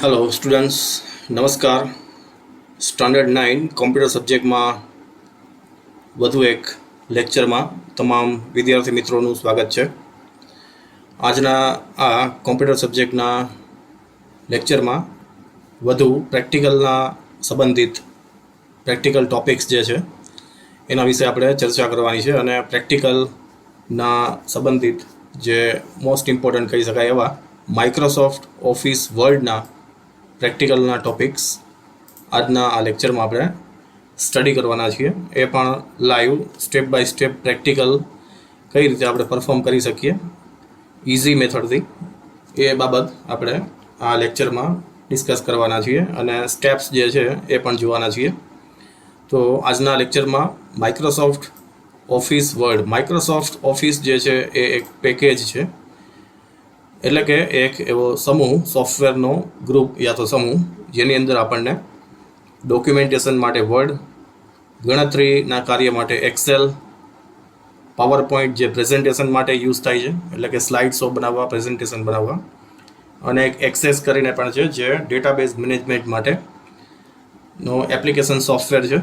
Hello students, नमस्कार। Standard 9 computer subject में વધુ એક લેક્ચરમાં તમામ વિદ્યાર્થી મિત્રોનું સ્વાગત છે। આજના આ કોમ્પ્યુટર સબ્જેક્ટના લેક્ચરમાં વધુ પ્રેક્ટિકલના સંબંધિત પ્રેક્ટિકલ ટોપિક્સ જે છે એના વિશે આપણે ચર્ચા કરવાની છે અને પ્રેક્ટિકલના સંબંધિત જે મોસ્ટ ઇમ્પોર્ટન્ટ કહી શકાય એવા માઇક્રોસોફ્ટ ઓફિસ વર્ડના પ્રેક્ટિકલના ટોપિક્સ આજના આ લેક્ચરમાં આપણે સ્ટડી કરવાના છીએ। એ પણ live step by step practical કઈ રીતે આપણે પરફોર્મ કરી શકીએ ઇઝી મેથડથી એ બાબત આપણે આ લેક્ચરમાં ડિસ્કસ કરવાના છીએ અને સ્ટેપ્સ જે છે એ પણ જોવાના છીએ। તો આજના લેક્ચરમાં માઇક્રોસોફ્ટ ઓફિસ જે છે એ એક પેકેજ છે, એટલે કે એક એવો સમૂહ સોફ્ટવેરનો ગ્રુપ યા તો સમૂહ જેની અંદર આપણને ડોક્યુમેન્ટેશન માટે વર્ડ, ગણતરીના કાર્ય માટે એક્સેલ, પાવર પોઈન્ટ જે પ્રેઝન્ટેશન માટે યુઝ થાય છે એટલે કે સ્લાઇડ શો બનાવવા, પ્રેઝન્ટેશન બનાવવા, અને એક એક્સેસ કરીને પણ છે જે ડેટાબેઝ મેનેજમેન્ટ માટેનો એપ્લિકેશન સોફ્ટવેર છે।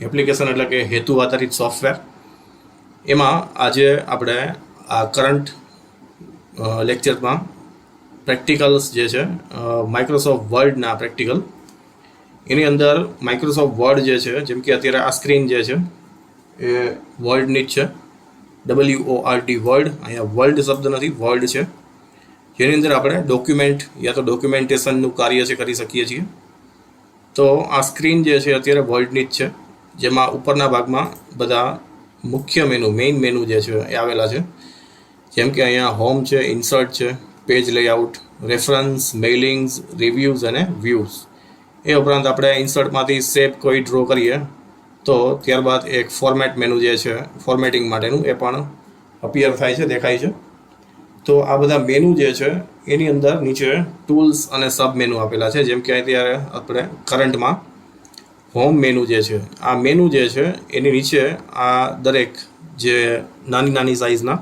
એપ્લિકેશન એટલે કે હેતુ આધારિત સોફ્ટવેર। એમાં આજે આપણે આ કરંટ લેક્ચરમાં પ્રેક્ટિકલ્સ જે છે માઇક્રોસોફ્ટ વર્ડના પ્રેક્ટિકલ, એની અંદર માઇક્રોસોફ્ટ વર્ડ જે છે જેમ કે અત્યારે આ સ્ક્રીન જે છે એ વર્ડની જ છે, WORD વર્ડ, અહીંયા વર્લ્ડ શબ્દ નથી, વર્ડ છે, જેની અંદર આપણે ડોક્યુમેન્ટ યા તો ડોક્યુમેન્ટેશનનું કાર્ય છે કરી શકીએ છીએ। તો આ સ્ક્રીન જે છે અત્યારે વર્ડની જ છે, જેમાં ઉપરના ભાગમાં બધા મુખ્ય મેઇન મેનુ જે છે એ આવેલા છે, જેમ કે અહીંયા હોમ છે, ઇન્સર્ટ છે, પેજ લેઆઉટ, રેફરન્સ, મેઇલિંગ્સ, રિવ્યૂઝ અને વ્યૂઝ। એ ઉપરાંત આપણે ઇન્સર્ટમાંથી શેપ કોઈ ડ્રો કરીએ તો ત્યારબાદ એક ફોર્મેટ મેનુ જે છે ફોર્મેટિંગ માટેનું એ પણ અપિયર થાય છે, દેખાય છે। તો આ બધા મેનુ જે છે એની અંદર નીચે ટૂલ્સ અને સબ મેનુ આપેલા છે, જેમ કે અત્યારે આપણે કરંટમાં હોમ મેનુ જે છે, આ મેનુ જે છે એની નીચે આ દરેક જે નાની સાઇઝના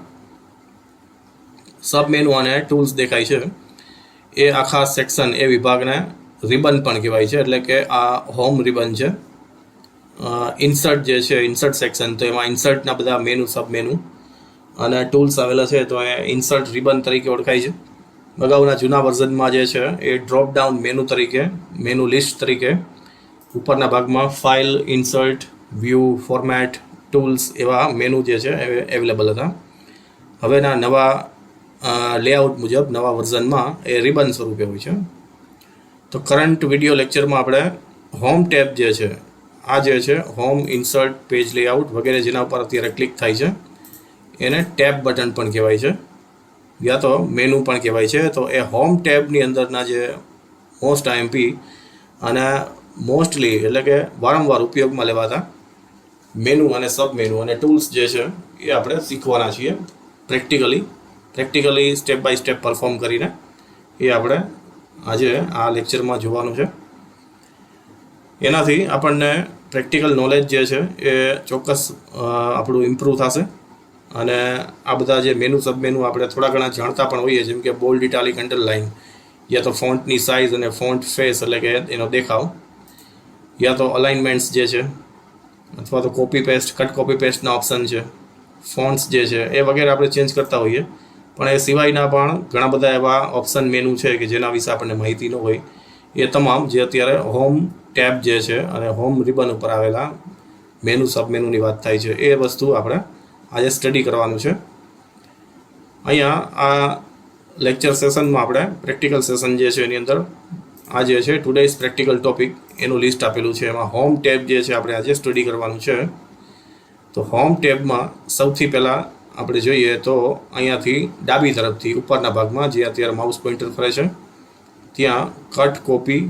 સબ મેનુ અને ટૂલ્સ દેખાય છે, એ આખા સેક્શન એ વિભાગને રિબન પણ કહેવાય છે, એટલે કે આ હોમ રિબન છે। ઇન્સર્ટ જે છે ઇન્સર્ટ સેક્શન, તો એમાં ઇન્સર્ટના બધા મેનુ સબ મેનુ અને ટૂલ્સ આવેલા છે, તો એ ઇન્સર્ટ રિબન તરીકે ઓળખાય છે। અગાઉના જૂના વર્ઝનમાં જે છે એ ડ્રોપ ડાઉન મેનુ તરીકે, મેનુ લિસ્ટ તરીકે ઉપરના ભાગમાં file, insert, view, format, tools એવા મેનુ જે છે એ અવેલેબલ હતા। હવેના નવા લેઆઉટ મુજબ નવા વર્ઝનમાં એ રિબન સ્વરૂપે હોય છે। તો કરંટ વિડીયો લેક્ચરમાં આપણે હોમ ટેબ જે છે, આ જે છે હોમ, ઇન્સર્ટ, પેજ લેઆઉટ વગેરે જેના ઉપર અત્યારે ક્લિક થાય છે એને ટેબ બટન પણ કહેવાય છે યા તો મેનુ પણ કહેવાય છે। તો એ હોમ ટેબની અંદરના જે મોસ્ટ આઈએમપી અને મોસ્ટલી એટલે કે વારંવાર ઉપયોગમાં લેવાતા મેનુ અને સબ મેનુ અને ટૂલ્સ જે છે એ આપણે શીખવાના છીએ practically step by step perform કરીને એ આપણે આજે આ લેક્ચરમાં જોવાનું છે। એનાથી આપણને પ્રેક્ટિકલ નોલેજ જે છે એ ચોક્કસ આપણું ઇમ્પ્રૂવ થશે અને આ બધા જે મેનુ સબ મેનુ આપણે થોડા ઘણા જાણતા પણ હોઈએ, જેમ કે બોલ્ડ, ઇટાલિક, અંડરલાઇન, યા તો ફોન્ટની સાઇઝ અને ફોન્ટ ફેસ એટલે કે એનો દેખાવ, યા તો અલાઇનમેન્ટ્સ જે છે, અથવા તો કોપી પેસ્ટ, કટ કોપી પેસ્ટના ઓપ્શન છે, ફોન્ટ્સ જે છે એ વગેરે આપણે ચેન્જ કરતા હોઈએ, પણ એ સિવાયના પણ ઘણા બધા એવા ઓપ્શન મેનુ છે કે જેના વિશે આપણને માહિતી ન હોય, એ તમામ જે અત્યારે હોમ ટેબ જે છે અને હોમ રિબન ઉપર આવેલા મેનુ સબ મેનુની વાત થાય છે, એ વસ્તુ આપણે આજે સ્ટડી કરવાનું છે। અહીંયા આ લેક્ચર સેશનમાં આપણે પ્રેક્ટિકલ સેશન જે છે એની અંદર આ જે છે ટુડેઝ પ્રેક્ટિકલ ટોપિક એનું લિસ્ટ આપેલું છે, એમાં હોમ ટેબ જે છે આપણે આજે સ્ટડી કરવાનું છે। તો હોમ ટેબમાં સૌથી પહેલાં આપણે જોઈએ તો અહીંયાથી ડાબી તરફથી ઉપરના ભાગમાં જે અત્યારે માઉસ પોઇન્ટર ફરે છે ત્યાં કટ, કોપી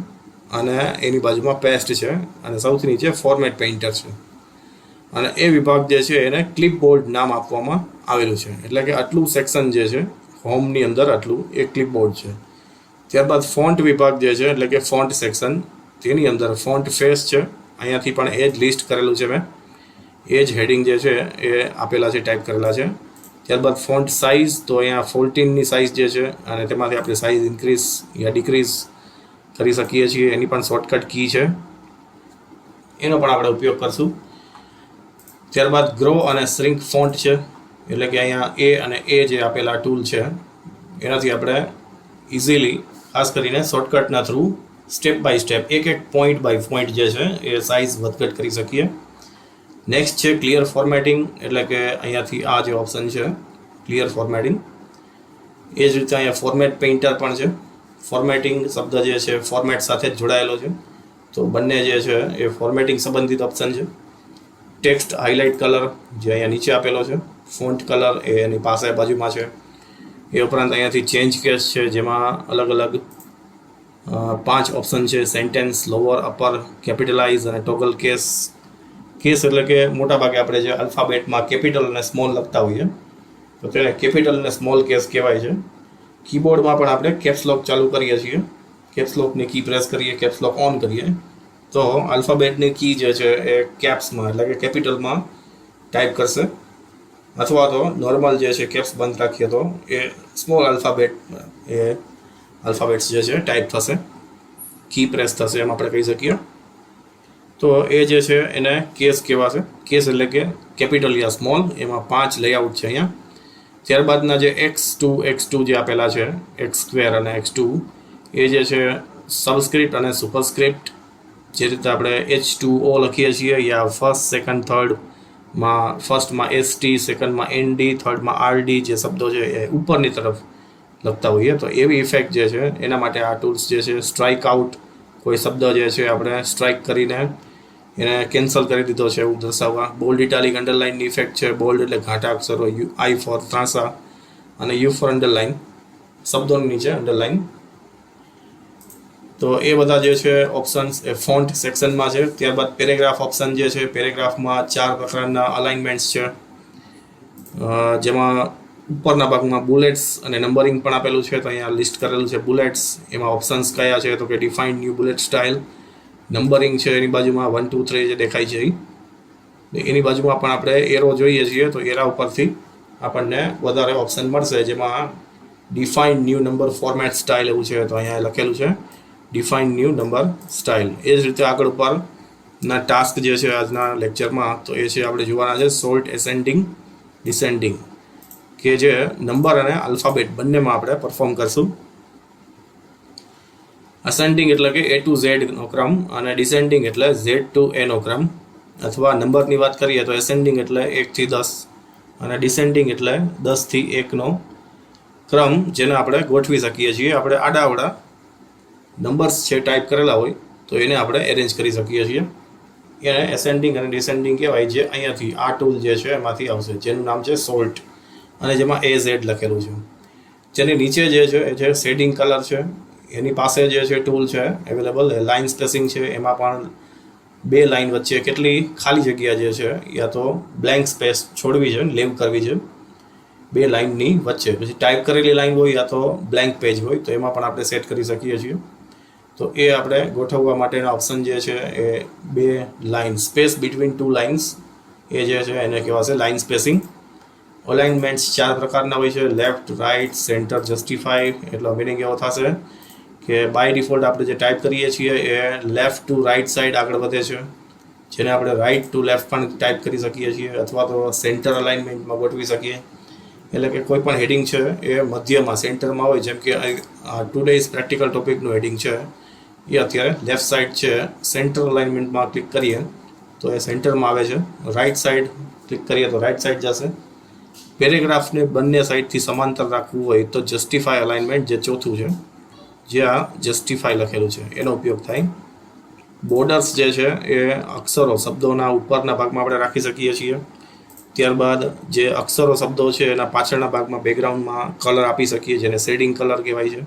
અને એની બાજુમાં પેસ્ટ છે અને સૌથી નીચે ફોર્મેટ પેઇન્ટર છે અને એ વિભાગ જે છે એને ક્લિપબોર્ડ નામ આપવામાં આવેલું છે, એટલે કે આટલું સેક્શન જે છે હોમની અંદર આટલું એ ક્લિપબોર્ડ છે। ત્યારબાદ ફોન્ટ વિભાગ જે છે એટલે કે ફોન્ટ સેક્શન, તેની અંદર ફોન્ટ ફેસ છે, અહીંયાથી પણ એ જ લિસ્ટ કરેલું છે મેં, એ જ હેડિંગ જે છે એ આપેલા છે, ટાઈપ કરેલા છે। ત્યારબાદ ફોન્ટ સાઇઝ, તો અહીંયા 14ની સાઇઝ જે છે અને તેમાંથી આપણે સાઇઝ ઇન્ક્રીઝ યા ડિક્રીઝ કરી શકીએ છીએ, એની પણ શોર્ટકટ કી છે, એનો પણ આપણે ઉપયોગ કરશું. ત્યારબાદ ગ્રો અને શ્રિંક ફોન્ટ છે, એટલે કે અહીંયા એ અને એ જે આપેલા ટૂલ છે એનાથી આપણે ઇઝીલી ખાસ કરીને શોર્ટકટના થ્રુ સ્ટેપ બાય સ્ટેપ એક પોઈન્ટ બાય પોઈન્ટ જે છે એ સાઇઝ વધઘટ કરી શકીએ. નેક્સ્ટ છે ક્લિયર ફોર્મેટિંગ, એટલે કે અહીંયાથી આ જે ઓપ્શન છે ક્લિયર ફોર્મેટિંગ. એ જ રીતે અહીંયા ફોર્મેટ પેઇન્ટર પણ છે. ફોર્મેટિંગ શબ્દ જે છે ફોર્મેટ સાથે જ જોડાયેલો છે, તો બંને જે છે એ ફોર્મેટિંગ સંબંધિત ઓપ્શન છે. ટેક્સ્ટ હાઇલાઇટ કલર જે અહીંયા નીચે આપેલો છે, ફોન્ટ કલર એ એની પાસે બાજુમાં છે. એ ઉપરાંત અહીંયાથી ચેન્જ કેસ છે, જેમાં અલગ અલગ 5 ઓપ્શન છે: સેન્ટેન્સ, લોઅર, અપર, કેપિટલાઇઝ અને ટોગલ કેસ. કેસ એટલે કે મોટાભાગે આપણે જે આલ્ફાબેટમાં કેપિટલ અને સ્મોલ લખતા હોઈએ તો તેને કેપિટલ અને સ્મોલ કેસ કહેવાય છે. કીબોર્ડમાં પણ આપણે કેપ્સલોક ચાલુ કરીએ છીએ, કેપ્સલોકની કી પ્રેસ કરીએ, કેપ્સલોક ઓન કરીએ તો આલ્ફાબેટની કી જે છે એ કેપ્સમાં એટલે કે કેપિટલમાં ટાઈપ કરશે, અથવા તો નોર્મલ જે છે કેપ્સ બંધ રાખીએ તો એ સ્મોલ આલ્ફાબેટ્સ જે છે ટાઈપ થશે, કી પ્રેસ થશે એમ આપણે કહી શકીએ. તો એ જે છે એને કેસ કહેવાશે. કેસ એટલે કે કેપિટલ યા સ્મોલ, એમાં 5 લેઆઉટ છે અહીંયા. ત્યારબાદના જે x2 જે આપેલા છે, x2 અને x2, એ જે છે સબસ્ક્રિપ્ટ અને સુપરસ્ક્રિપ્ટ. જે રીતે આપણે H2O લખીએ છીએ યા ફર્સ્ટ, સેકન્ડ, થર્ડમાં ફર્સ્ટમાં ST, સેકન્ડમાં ND, થર્ડમાં RD જે શબ્દો છે એ ઉપરની તરફ લખતા હોઈએ તો એવી ઇફેક્ટ જે છે એના માટે આ ટૂલ્સ જે છે. સ્ટ્રાઇક આઉટ, કોઈ શબ્દ જે છે આપણે સ્ટ્રાઇક કરીને એને કેન્સલ કરી દીધો છે એવું દર્શાવવા. બોલ્ડ, ઇટાલિક, અંડરલાઇનની ઇફેક્ટ છે. બોલ્ડ એટલે ઘાટા અક્ષરો, I ફોર ત્રાંસા અને U ફોર અંડરલાઇન, શબ્દોની નીચે અંડરલાઇન. તો એ બધા જે છે ઓપ્શન્સ એ ફોન્ટ સેક્શનમાં છે. ત્યારબાદ પેરેગ્રાફ ઓપ્શન જે છે, પેરેગ્રાફમાં 4 પ્રકારના અલાઇનમેન્ટ્સ છે, જેમાં ઉપરના ભાગમાં બુલેટ્સ અને નંબરિંગ પણ આપેલું છે. તો અહીંયા લિસ્ટ કરેલું છે બુલેટ્સ. એમાં ઓપ્શન્સ કયા છે તો કે defined new bullet style. Numbering છે એની બાજુમાં 1 2 3 જે દેખાય છે એની બાજુમાં પણ આપણે એરો જોઈએ છીએ તો એરા ઉપરથી આપણને વધારે ઓપ્શન મળશે, જેમાં defined new number format style એવું છે. તો અહીંયા લખેલું છે ડિફાઇન ન્યૂ નંબર સ્ટાઇલ. એ જ રીતે આગળ ઉપરના ટાસ્ક જે છે આજના લેક્ચરમાં તો એ છે આપણે જોવાના છે સોર્ટ એસેન્ડિંગ, ડિસેન્ડિંગ, કે જે નંબર અને આલ્ફાબેટ બંનેમાં આપણે પરફોર્મ કરશું. અસેન્ડિંગ એટલે કે A to Z નો ક્રમ અને ડિસેન્ડિંગ એટલે Z to A નો ક્રમ. અથવા નંબરની વાત કરીએ તો એસેન્ડિંગ એટલે 1 થી 10 અને ડિસેન્ડિંગ એટલે 10 થી 1 નો ક્રમ, જેને આપણે ગોઠવી શકીએ છીએ. આપણે આડાવડા નંબર્સ છે ટાઈપ કરેલા હોય તો એને આપણે એરેન્જ કરી શકીએ છીએ. એને એસેન્ડિંગ અને ડિસેન્ડિંગ કહેવાય, જે અહીંયાથી આ ટૂલ જે છે એમાંથી આવશે, જેનું નામ છે સોલ્ટ અને જેમાં AZ લખેલું છે. જેની નીચે જે છે એ છે શેડિંગ કલર છે. એની પાસે જે છે ટૂલ છે અવેલેબલ, લાઇન સ્પેસિંગ છે. એમાં પણ 2 લાઇન વચ્ચે કેટલી ખાલી જગ્યા જે છે યા તો બ્લેન્ક સ્પેસ છોડવી છે, લીવ કરવી છે 2 લાઇનની વચ્ચે. પછી ટાઈપ કરેલી લાઇન હોય યા તો બ્લેન્ક પેજ હોય તો એમાં પણ આપણે સેટ કરી શકીએ છીએ. તો એ આપણે ગોઠવવા માટેના ઓપ્શન જે છે એ 2 લાઇન, સ્પેસ બિટવીન 2 લાઇન્સ, એ જે છે એને કહેવાશે લાઇન સ્પેસિંગ. અલાઇનમેન્ટ્સ 4 પ્રકારના હોય છે: લેફ્ટ, રાઇટ, સેન્ટર, જસ્ટિફાઈ. એટલો મિનિંગ એવો થશે કે બાય ડિફોલ્ટ આપણે જે ટાઈપ કરીએ છીએ એ લેફ્ટ ટુ રાઇટ સાઈડ આગળ વધે છે, જેને આપણે રાઇટ ટુ લેફ્ટ પણ ટાઈપ કરી શકીએ છીએ, અથવા તો સેન્ટર અલાઇનમેન્ટમાં ગોઠવી શકીએ. એટલે કે કોઈ પણ હેડિંગ છે એ મધ્યમાં સેન્ટરમાં હોય. જેમ કે ટુડેઝ પ્રેક્ટિકલ ટોપિકનું હેડિંગ છે એ અત્યારે લેફ્ટ સાઈડ છે, સેન્ટર અલાઇનમેન્ટમાં ક્લિક કરીએ તો એ સેન્ટરમાં આવે છે. રાઇટ સાઈડ ક્લિક કરીએ તો રાઇટ સાઈડ જશે. પેરેગ્રાફને બંને સાઈડથી સમાંતર રાખવું હોય તો જસ્ટિફાઈ અલાઇનમેન્ટ જે ચોથું છે, જ્યાં જસ્ટિફાઈ લખેલું છે એનો ઉપયોગ થાય. બોર્ડર્સ જે છે એ અક્ષરો શબ્દોના ઉપરના ભાગમાં આપણે રાખી શકીએ છીએ. ત્યારબાદ જે અક્ષરો શબ્દો છે એના પાછળના ભાગમાં બેકગ્રાઉન્ડમાં કલર આપી શકીએ, જેને શેડિંગ કલર કહેવાય છે.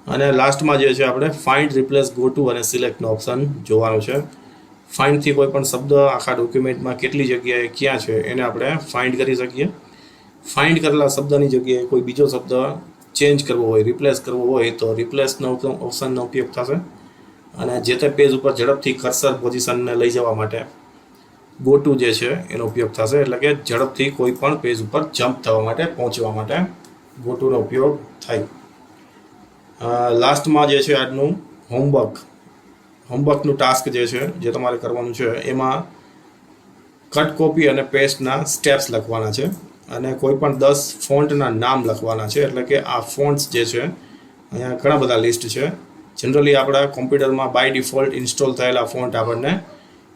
અને લાસ્ટમાં જે છે આપણે ફાઇન્ડ, રિપ્લેસ, ગો ટુ અને સિલેક્ટનો ઓપ્શન જોવાનો છે. ફાઇન્ડથી કોઈ પણ શબ્દ આખા ડોક્યુમેન્ટમાં કેટલી જગ્યાએ ક્યાં છે એને આપણે ફાઇન્ડ કરી શકીએ. ફાઇન્ડ કરેલા શબ્દની જગ્યાએ કોઈ બીજો શબ્દ ચેન્જ કરવો હોય, રિપ્લેસ કરવો હોય તો રિપ્લેસનો ઓપ્શનનો ઉપયોગ થશે. અને જે તે પેજ ઉપર ઝડપથી કર્સર પોઝિશનને લઈ જવા માટે ગો ટુ જે છે એનો ઉપયોગ થશે. એટલે કે ઝડપથી કોઈ પણ પેજ ઉપર જમ્પ થવા માટે, પહોંચવા માટે ગો ટુનો ઉપયોગ થાય. લાસ્ટમાં જે છે આજનું હોમવર્કનું ટાસ્ક જે છે જે તમારે કરવાનું છે એમાં કટ કોપી અને પેસ્ટના સ્ટેપ્સ લખવાના છે અને કોઈ પણ 10 ફોન્ટના નામ લખવાના છે. એટલે કે આ ફોન્ટ્સ જે છે અહીંયા ઘણા બધા લિસ્ટ છે. જનરલી આપણા કોમ્પ્યુટરમાં બાય ડિફોલ્ટ ઇન્સ્ટોલ થયેલા ફોન્ટ આપણને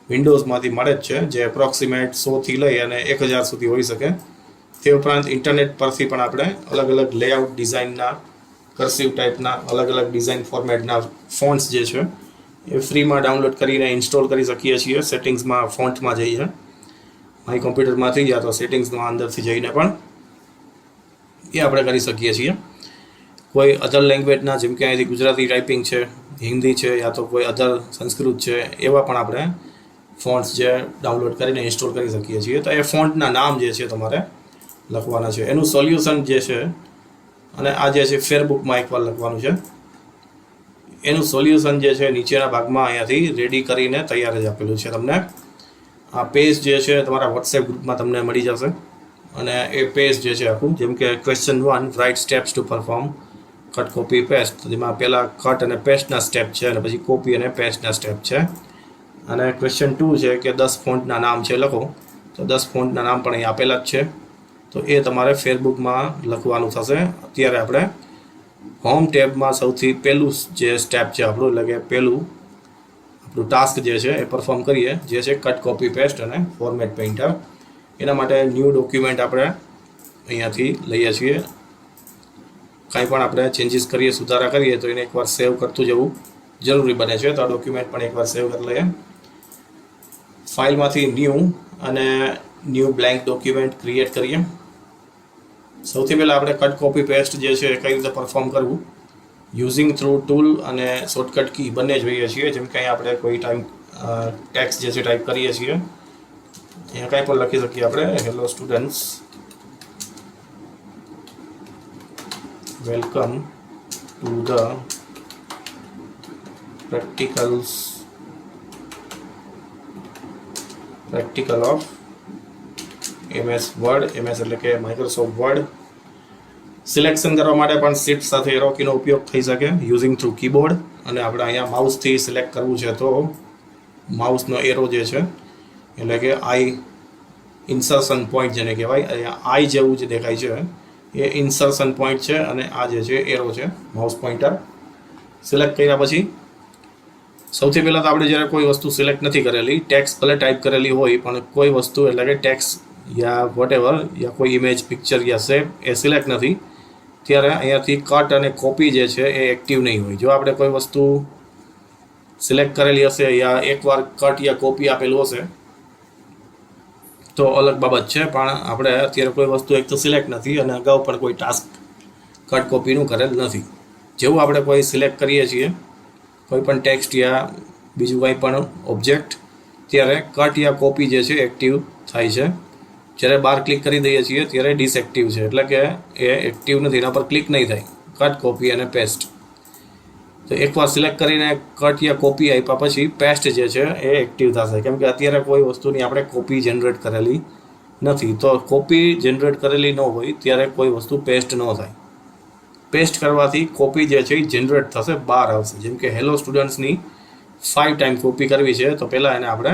વિન્ડોઝમાંથી મળે જ છે, જે એપ્રોક્સિમેટ 100થી લઈ અને 1000 સુધી હોઈ શકે. તે ઉપરાંત ઇન્ટરનેટ પરથી પણ આપણે અલગ અલગ લેઆઉટ ડિઝાઇનના, કર્સિવ ટાઈપના, અલગ અલગ ડિઝાઇન ફોર્મેટના ફોન્ટ્સ જે છે એ ફ્રીમાં ડાઉનલોડ કરીને ઇન્સ્ટોલ કરી શકીએ છીએ. સેટિંગ્સમાં ફોન્ટમાં જઈએ માય કોમ્પ્યુટરમાંથી યા તો સેટિંગ્સમાં અંદરથી જઈને પણ એ આપણે કરી શકીએ છીએ. કોઈ અધર લેંગ્વેજના, જેમ કે અહીંથી ગુજરાતી ટાઈપિંગ છે, હિન્દી છે, યા તો કોઈ અધર સંસ્કૃત છે, એવા પણ આપણે ફોન્ટ્સ જે ડાઉનલોડ કરીને ઇન્સ્ટોલ કરી શકીએ છીએ. તો એ ફોન્ટના નામ જે છે તમારે લખવાના છે. એનું સોલ્યુશન જે છે, અને આ જે છે ફેરબુકમાં એકવાર લખવાનું છે. એનું સોલ્યુશન જે છે નીચેના ભાગમાં અહીંયાથી રેડી કરીને તૈયાર જ આપેલું છે તમને. આ પેજ જે છે તમારા વોટ્સએપ ગ્રુપમાં તમને મળી જશે. અને એ પેજ જે છે આખું, જેમ કે question 1 write steps to perform cut copy paste, જેમાં પહેલાં કટ અને પેસ્ટના સ્ટેપ છે અને પછી કોપી અને પેસ્ટના સ્ટેપ છે. અને ક્વેશ્ચન 2 છે કે 10 ફોન્ટના નામ છે લખો. તો 10 ફોન્ટના નામ પણ અહીં આપેલા જ છે. તો એ તમારે ફેસબુકમાં લખવાનું થશે. અત્યારે આપણે હોમ ટેબમાં સૌથી પહેલું જે સ્ટેપ છે આપણું, એટલે કે પહેલું આપણું ટાસ્ક જે છે એ પરફોર્મ કરીએ, જે છે કટ કોપી પેસ્ટ અને ફોર્મેટ પેઇન્ટર. એના માટે ન્યૂ ડોક્યુમેન્ટ આપણે અહીંયાથી લઈએ છીએ. કાંઈ પણ આપણે ચેન્જીસ કરીએ, સુધારા કરીએ તો એને એકવાર સેવ કરતું જવું જરૂરી બને છે. તો આ ડોક્યુમેન્ટ પણ એકવાર સેવ કરી લઈએ. ફાઇલમાંથી ન્યૂ અને ન્યૂ બ્લેન્ક ડોક્યુમેન્ટ ક્રિએટ કરીએ. સૌથી પહેલાં આપણે કટ કોપી પેસ્ટ જે છે કઈ રીતે પરફોર્મ કરવું, યુઝિંગ થ્રુ ટૂલ અને શોર્ટકટ કી બંને જોઈએ છીએ. જેમ કે અહીં આપણે કોઈ ટેક્સ્ટ જે છે ટાઈપ કરીએ છીએ, અહીંયા કાંઈ પણ લખી શકીએ આપણે, hello students, welcome to the practical of MS word. MS એટલે કે માઇક્રોસોફ્ટ વર્ડ. સિલેક્શન કરવા માટે પણ શિફ્ટ સાથે એરો કીનો ઉપયોગ થઈ શકે, યુઝિંગ થ્રુ કીબોર્ડ. અને આપણે અહીંયા માઉસથી સિલેક્ટ કરવું છે તો માઉસનો એરો જે છે, એટલે કે આઈ ઇન્સર્શન પોઈન્ટ જેને કહેવાય, અહીંયા આઈ જેવું જે દેખાય છે એ ઇન્સર્શન પોઈન્ટ છે, અને આ જે છે એરો છે માઉસ પોઈન્ટર. સિલેક્ટ કર્યા પછી સૌથી પહેલાં તો આપણે જ્યારે કોઈ વસ્તુ સિલેક્ટ નથી કરેલી, ટેક્સ્ટ ભલે ટાઈપ કરેલી હોય પણ કોઈ વસ્તુ, એટલે કે ટેક્સ્ટ યા વોટેવર, યા કોઈ ઇમેજ, પિક્ચર યા શેપ એ સિલેક્ટ નથી, ત્યારે અહીંયાથી કટ અને કોપી જે છે એ એક્ટિવ નહીં હોય. જો આપણે કોઈ વસ્તુ સિલેક્ટ કરેલી હશે યા એકવાર કટ યા કોપી આપેલું હશે તો અલગ બાબત છે, પણ આપણે અત્યારે કોઈ વસ્તુ એક તો સિલેક્ટ નથી અને અગાઉ પણ કોઈ ટાસ્ક કટ કોપીનું કરેલ નથી. જેવું આપણે કોઈ સિલેક્ટ કરીએ છીએ કોઈ પણ ટેક્સ્ટ યા બીજું કંઈ પણ ઓબ્જેક્ટ, ત્યારે કટ યા કોપી જે છે એક્ટિવ થાય છે. જ્યારે બાર ક્લિક કરી દઈએ છીએ ત્યારે ડિસએક્ટિવ છે, એટલે કે એ એક્ટિવ નથી, એના પર ક્લિક નહીં થાય. કટ કોપી અને પેસ્ટ. તો એકવાર સિલેક્ટ કરીને કટ યા કોપી આપ્યા પછી પેસ્ટ જે છે એ એક્ટિવ થશે, કેમ કે અત્યારે કોઈ વસ્તુની આપણે કોપી જનરેટ કરેલી નથી. તો કોપી જનરેટ કરેલી ન હોય ત્યારે કોઈ વસ્તુ પેસ્ટ ન થાય. પેસ્ટ કરવાથી કોપી જે છે એ જનરેટ થશે, બહાર આવશે. જેમ કે હેલો સ્ટુડન્ટ્સની 5 ટાઈમ કોપી કરવી છે તો પહેલાં એને આપણે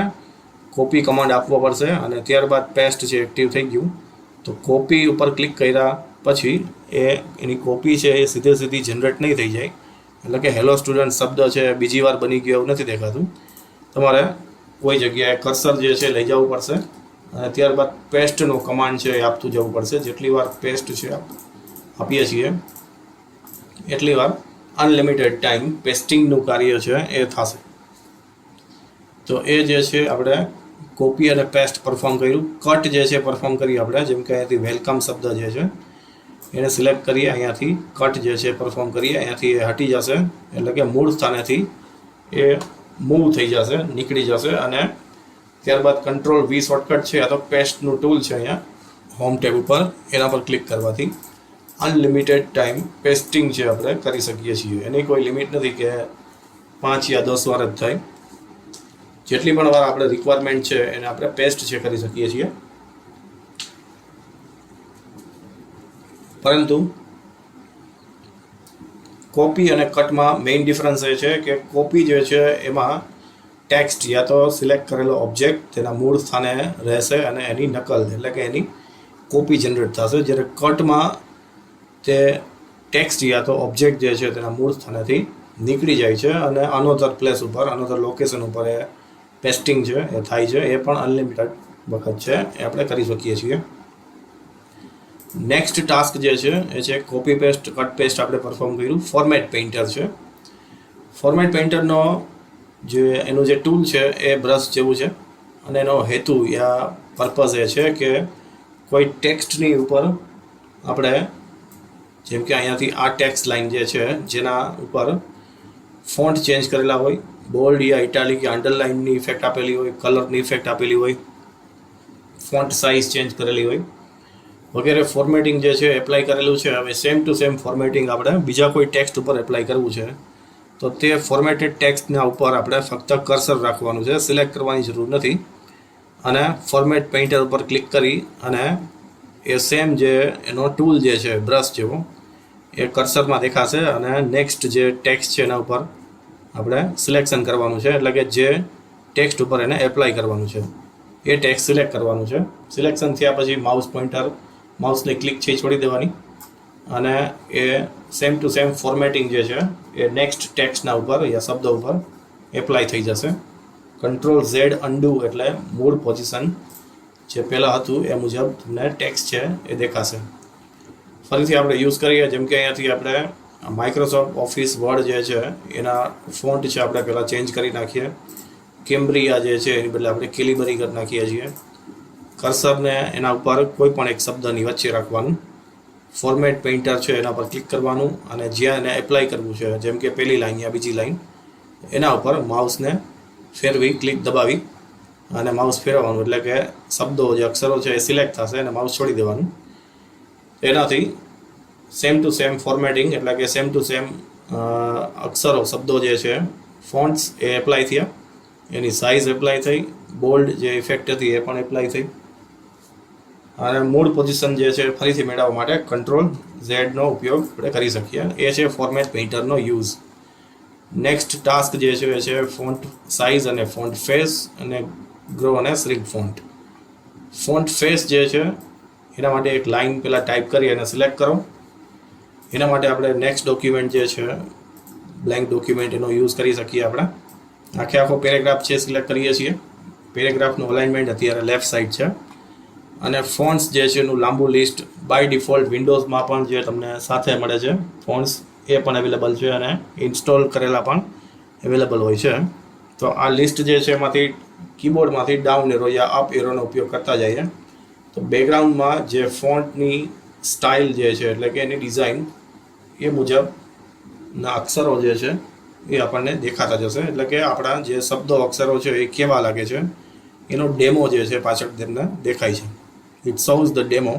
કોપી કમાન્ડ આપવો પડશે અને ત્યારબાદ પેસ્ટ છે એક્ટિવ થઈ ગયું. તો કોપી ઉપર ક્લિક કર્યા પછી એની કોપી છે એ સીધી જનરેટ નહીં થઈ જાય. એટલે કે હેલો સ્ટુડન્ટ શબ્દ છે બીજી વાર બની ગયો એવું નથી દેખાતું. તમારે કોઈ જગ્યાએ કર્સર જે છે લઈ જવું પડશે અને ત્યારબાદ પેસ્ટનો કમાન્ડ છે એ આપતું જવું પડશે. જેટલી વાર પેસ્ટ છે આપીએ છીએ એટલી વાર અનલિમિટેડ ટાઈમ પેસ્ટિંગનું કાર્ય છે એ થશે. તો એ જે છે આપણે કોપી અને પેસ્ટ પરફોર્મ કર્યું. કટ જે છે પરફોર્મ કર્યું આપણે, જેમ કે અહીંયાથી વેલકમ શબ્દ જે છે એને સિલેક્ટ કરીએ, અહીંયાથી કટ જે છે પરફોર્મ કરીએ, અહીંયાથી એ હટી જશે, એટલે કે મૂળ સ્થાનેથી એ મૂવ થઈ જશે, નીકળી જશે. અને ત્યારબાદ Ctrl+V શોર્ટકટ છે, આ તો પેસ્ટનું ટૂલ છે અહીંયા હોમ ટેબ ઉપર, એના પર ક્લિક કરવાથી અનલિમિટેડ ટાઈમ પેસ્ટિંગ છે આપણે કરી શકીએ છીએ. એની કોઈ લિમિટ નથી કે 5 યા 10 વાર જ થાય. જેટલી પણ વાર આપણે રિક્વાયરમેન્ટ છે એને આપણે પેસ્ટ છે કરી શકીએ છીએ. પરંતુ કોપી અને કટમાં મેઇન ડિફરન્સ એ છે કે કોપી જે છે એમાં ટેક્સ્ટ યા તો સિલેક્ટ કરેલો ઓબ્જેક્ટ તેના મૂળ સ્થાને રહેશે અને એની નકલ એટલે કે એની કોપી જનરેટ થશે, જ્યારે કટમાં તે ટેક્સ્ટ યા તો ઓબ્જેક્ટ જે છે તેના મૂળ સ્થાનેથી નીકળી જાય છે અને અનોધર પ્લેસ ઉપર, અનોધર લોકેશન ઉપર એ પેસ્ટિંગ છે એ થાય છે. એ પણ અનલિમિટેડ વખત છે, એ આપણે કરી શકીએ છીએ. નેક્સ્ટ ટાસ્ક જે છે એ છે કોપી પેસ્ટ, કટ પેસ્ટ આપણે પરફોર્મ કર્યું. ફોર્મેટ પેઇન્ટર છે. ફોર્મેટ પેઇન્ટરનો એનું જે ટૂલ છે એ બ્રશ જેવું છે અને એનો હેતુ યા પર્પઝ એ છે કે કોઈ ટેક્સ્ટની ઉપર આપણે, જેમ કે અહીંયાથી આ ટેક્સ્ટ લાઇન જે છે જેના ઉપર ફોન્ટ ચેન્જ કરેલા હોય, બોલ્ડ યા ઇટાલિક યા અંડરલાઇનની ઇફેક્ટ આપેલી હોય, કલરની ઇફેક્ટ આપેલી હોય, ફોન્ટ સાઇઝ ચેન્જ કરેલી હોય વગેરે ફોર્મેટિંગ જે છે એપ્લાય કરેલું છે. હવે સેમ ટુ સેમ ફોર્મેટિંગ આપણે બીજા કોઈ ટેક્સ્ટ ઉપર એપ્લાય કરવું છે તો તે ફોર્મેટેડ ટેક્સ્ટના ઉપર આપણે ફક્ત કર્સર રાખવાનું છે, સિલેક્ટ કરવાની જરૂર નથી. અને ફોર્મેટ પેઇન્ટર ઉપર ક્લિક કરી અને એ સેમ જે એનો ટૂલ જે છે બ્રશ જેવો એ કર્સરમાં દેખાશે અને નેક્સ્ટ જે ટેક્સ્ટ છે એના ઉપર આપણે સિલેક્શન કરવાનું છે, એટલે કે જે ટેક્સ્ટ ઉપર એને એપ્લાય કરવાનું છે એ ટેક્સ્ટ સિલેક્ટ કરવાનું છે. સિલેક્શન થયા પછી માઉસ પોઇન્ટર, માઉસની ક્લિક છે છોડી દેવાની અને એ સેમ ટુ સેમ ફોર્મેટિંગ જે છે એ નેક્સ્ટ ટેક્સ્ટના ઉપર યા શબ્દ ઉપર એપ્લાય થઈ જશે. કંટ્રોલ ઝેડ અન્ડુ એટલે મૂળ પોઝિશન જે પહેલાં હતું એ મુજબ તમને ટેક્સ્ટ છે એ દેખાશે. ફરીથી આપણે યુઝ કરીએ, જેમ કે અહીંયાથી આપણે માઇક્રોસોફ્ટ ઓફિસ વર્ડ જે છે એના ફોન્ટ છે આપણે પહેલાં ચેન્જ કરી નાખીએ. કેમ્બ્રિયા જે છે એની બદલે આપણે કેલિબરી કરી નાખીએ છીએ. કર્સરને એના ઉપર કોઈ પણ એક શબ્દની વચ્ચે રાખવાનું. ફોર્મેટ પેઇન્ટર છે એના પર ક્લિક કરવાનું અને જ્યાં એને એપ્લાય કરવું છે, જેમ કે પહેલી લાઈન યા બીજી લાઈન, એના ઉપર માઉસને ફેરવી ક્લિક દબાવી અને માઉસ ફેરવવાનું, એટલે કે શબ્દો જે અક્ષરો છે એ સિલેક્ટ થશે અને માઉસ છોડી દેવાનું. એનાથી સેમ ટુ સેમ ફોર્મેટિંગ એટલે કે સેમ ટુ સેમ અક્ષરો, શબ્દો જે છે, ફોન્ટ્સ એ એપ્લાય થયા, એની સાઇઝ એપ્લાય થઈ, બોલ્ડ જે ઇફેક્ટ હતી એ પણ એપ્લાય થઈ અને મૂળ પોઝિશન જે છે ફરીથી મેળવવા માટે કંટ્રોલ ઝેડનો ઉપયોગ આપણે કરી શકીએ. એ છે ફોર્મેટ પેઇન્ટરનો યુઝ. નેક્સ્ટ ટાસ્ક જે છે એ છે ફોન્ટ સાઇઝ અને ફોન્ટ ફેસ અને ગ્રો અને શ્રિંક ફોન્ટ. ફોન્ટ ફેસ જે છે એના માટે એક લાઇન પહેલાં ટાઈપ કરી અને સિલેક્ટ કરો. એના માટે આપણે નેક્સ્ટ ડોક્યુમેન્ટ જે છે બ્લેન્ક ડોક્યુમેન્ટ એનો યુઝ કરી શકીએ. આપણે આખો પેરેગ્રાફ છે સિલેક્ટ કરીએ છીએ. પેરેગ્રાફનું અલાઇનમેન્ટ અત્યારે લેફ્ટ સાઈડ છે અને ફોન્ટ્સ જે છે એનું લાંબુ લિસ્ટ બાય ડિફોલ્ટ વિન્ડોઝમાં પણ જે તમને સાથે મળે છે ફોન્ટ્સ એ પણ અવેલેબલ છે અને ઇન્સ્ટોલ કરેલા પણ અવેલેબલ હોય છે. તો આ લિસ્ટ જે છે એમાંથી કીબોર્ડમાંથી ડાઉન એરો યા અપ એરોનો ઉપયોગ કરતા જઈએ તો બેકગ્રાઉન્ડમાં જે ફોન્ટની સ્ટાઇલ જે છે એટલે કે એની ડિઝાઇન એ મુજબના અક્ષરો જે છે એ આપણને દેખાતા જશે. એટલે કે આપણા જે શબ્દો અક્ષરો છે એ કેવા લાગે છે એનો ડેમો જે છે પાછળ તેમને દેખાય છે. It shows the demo.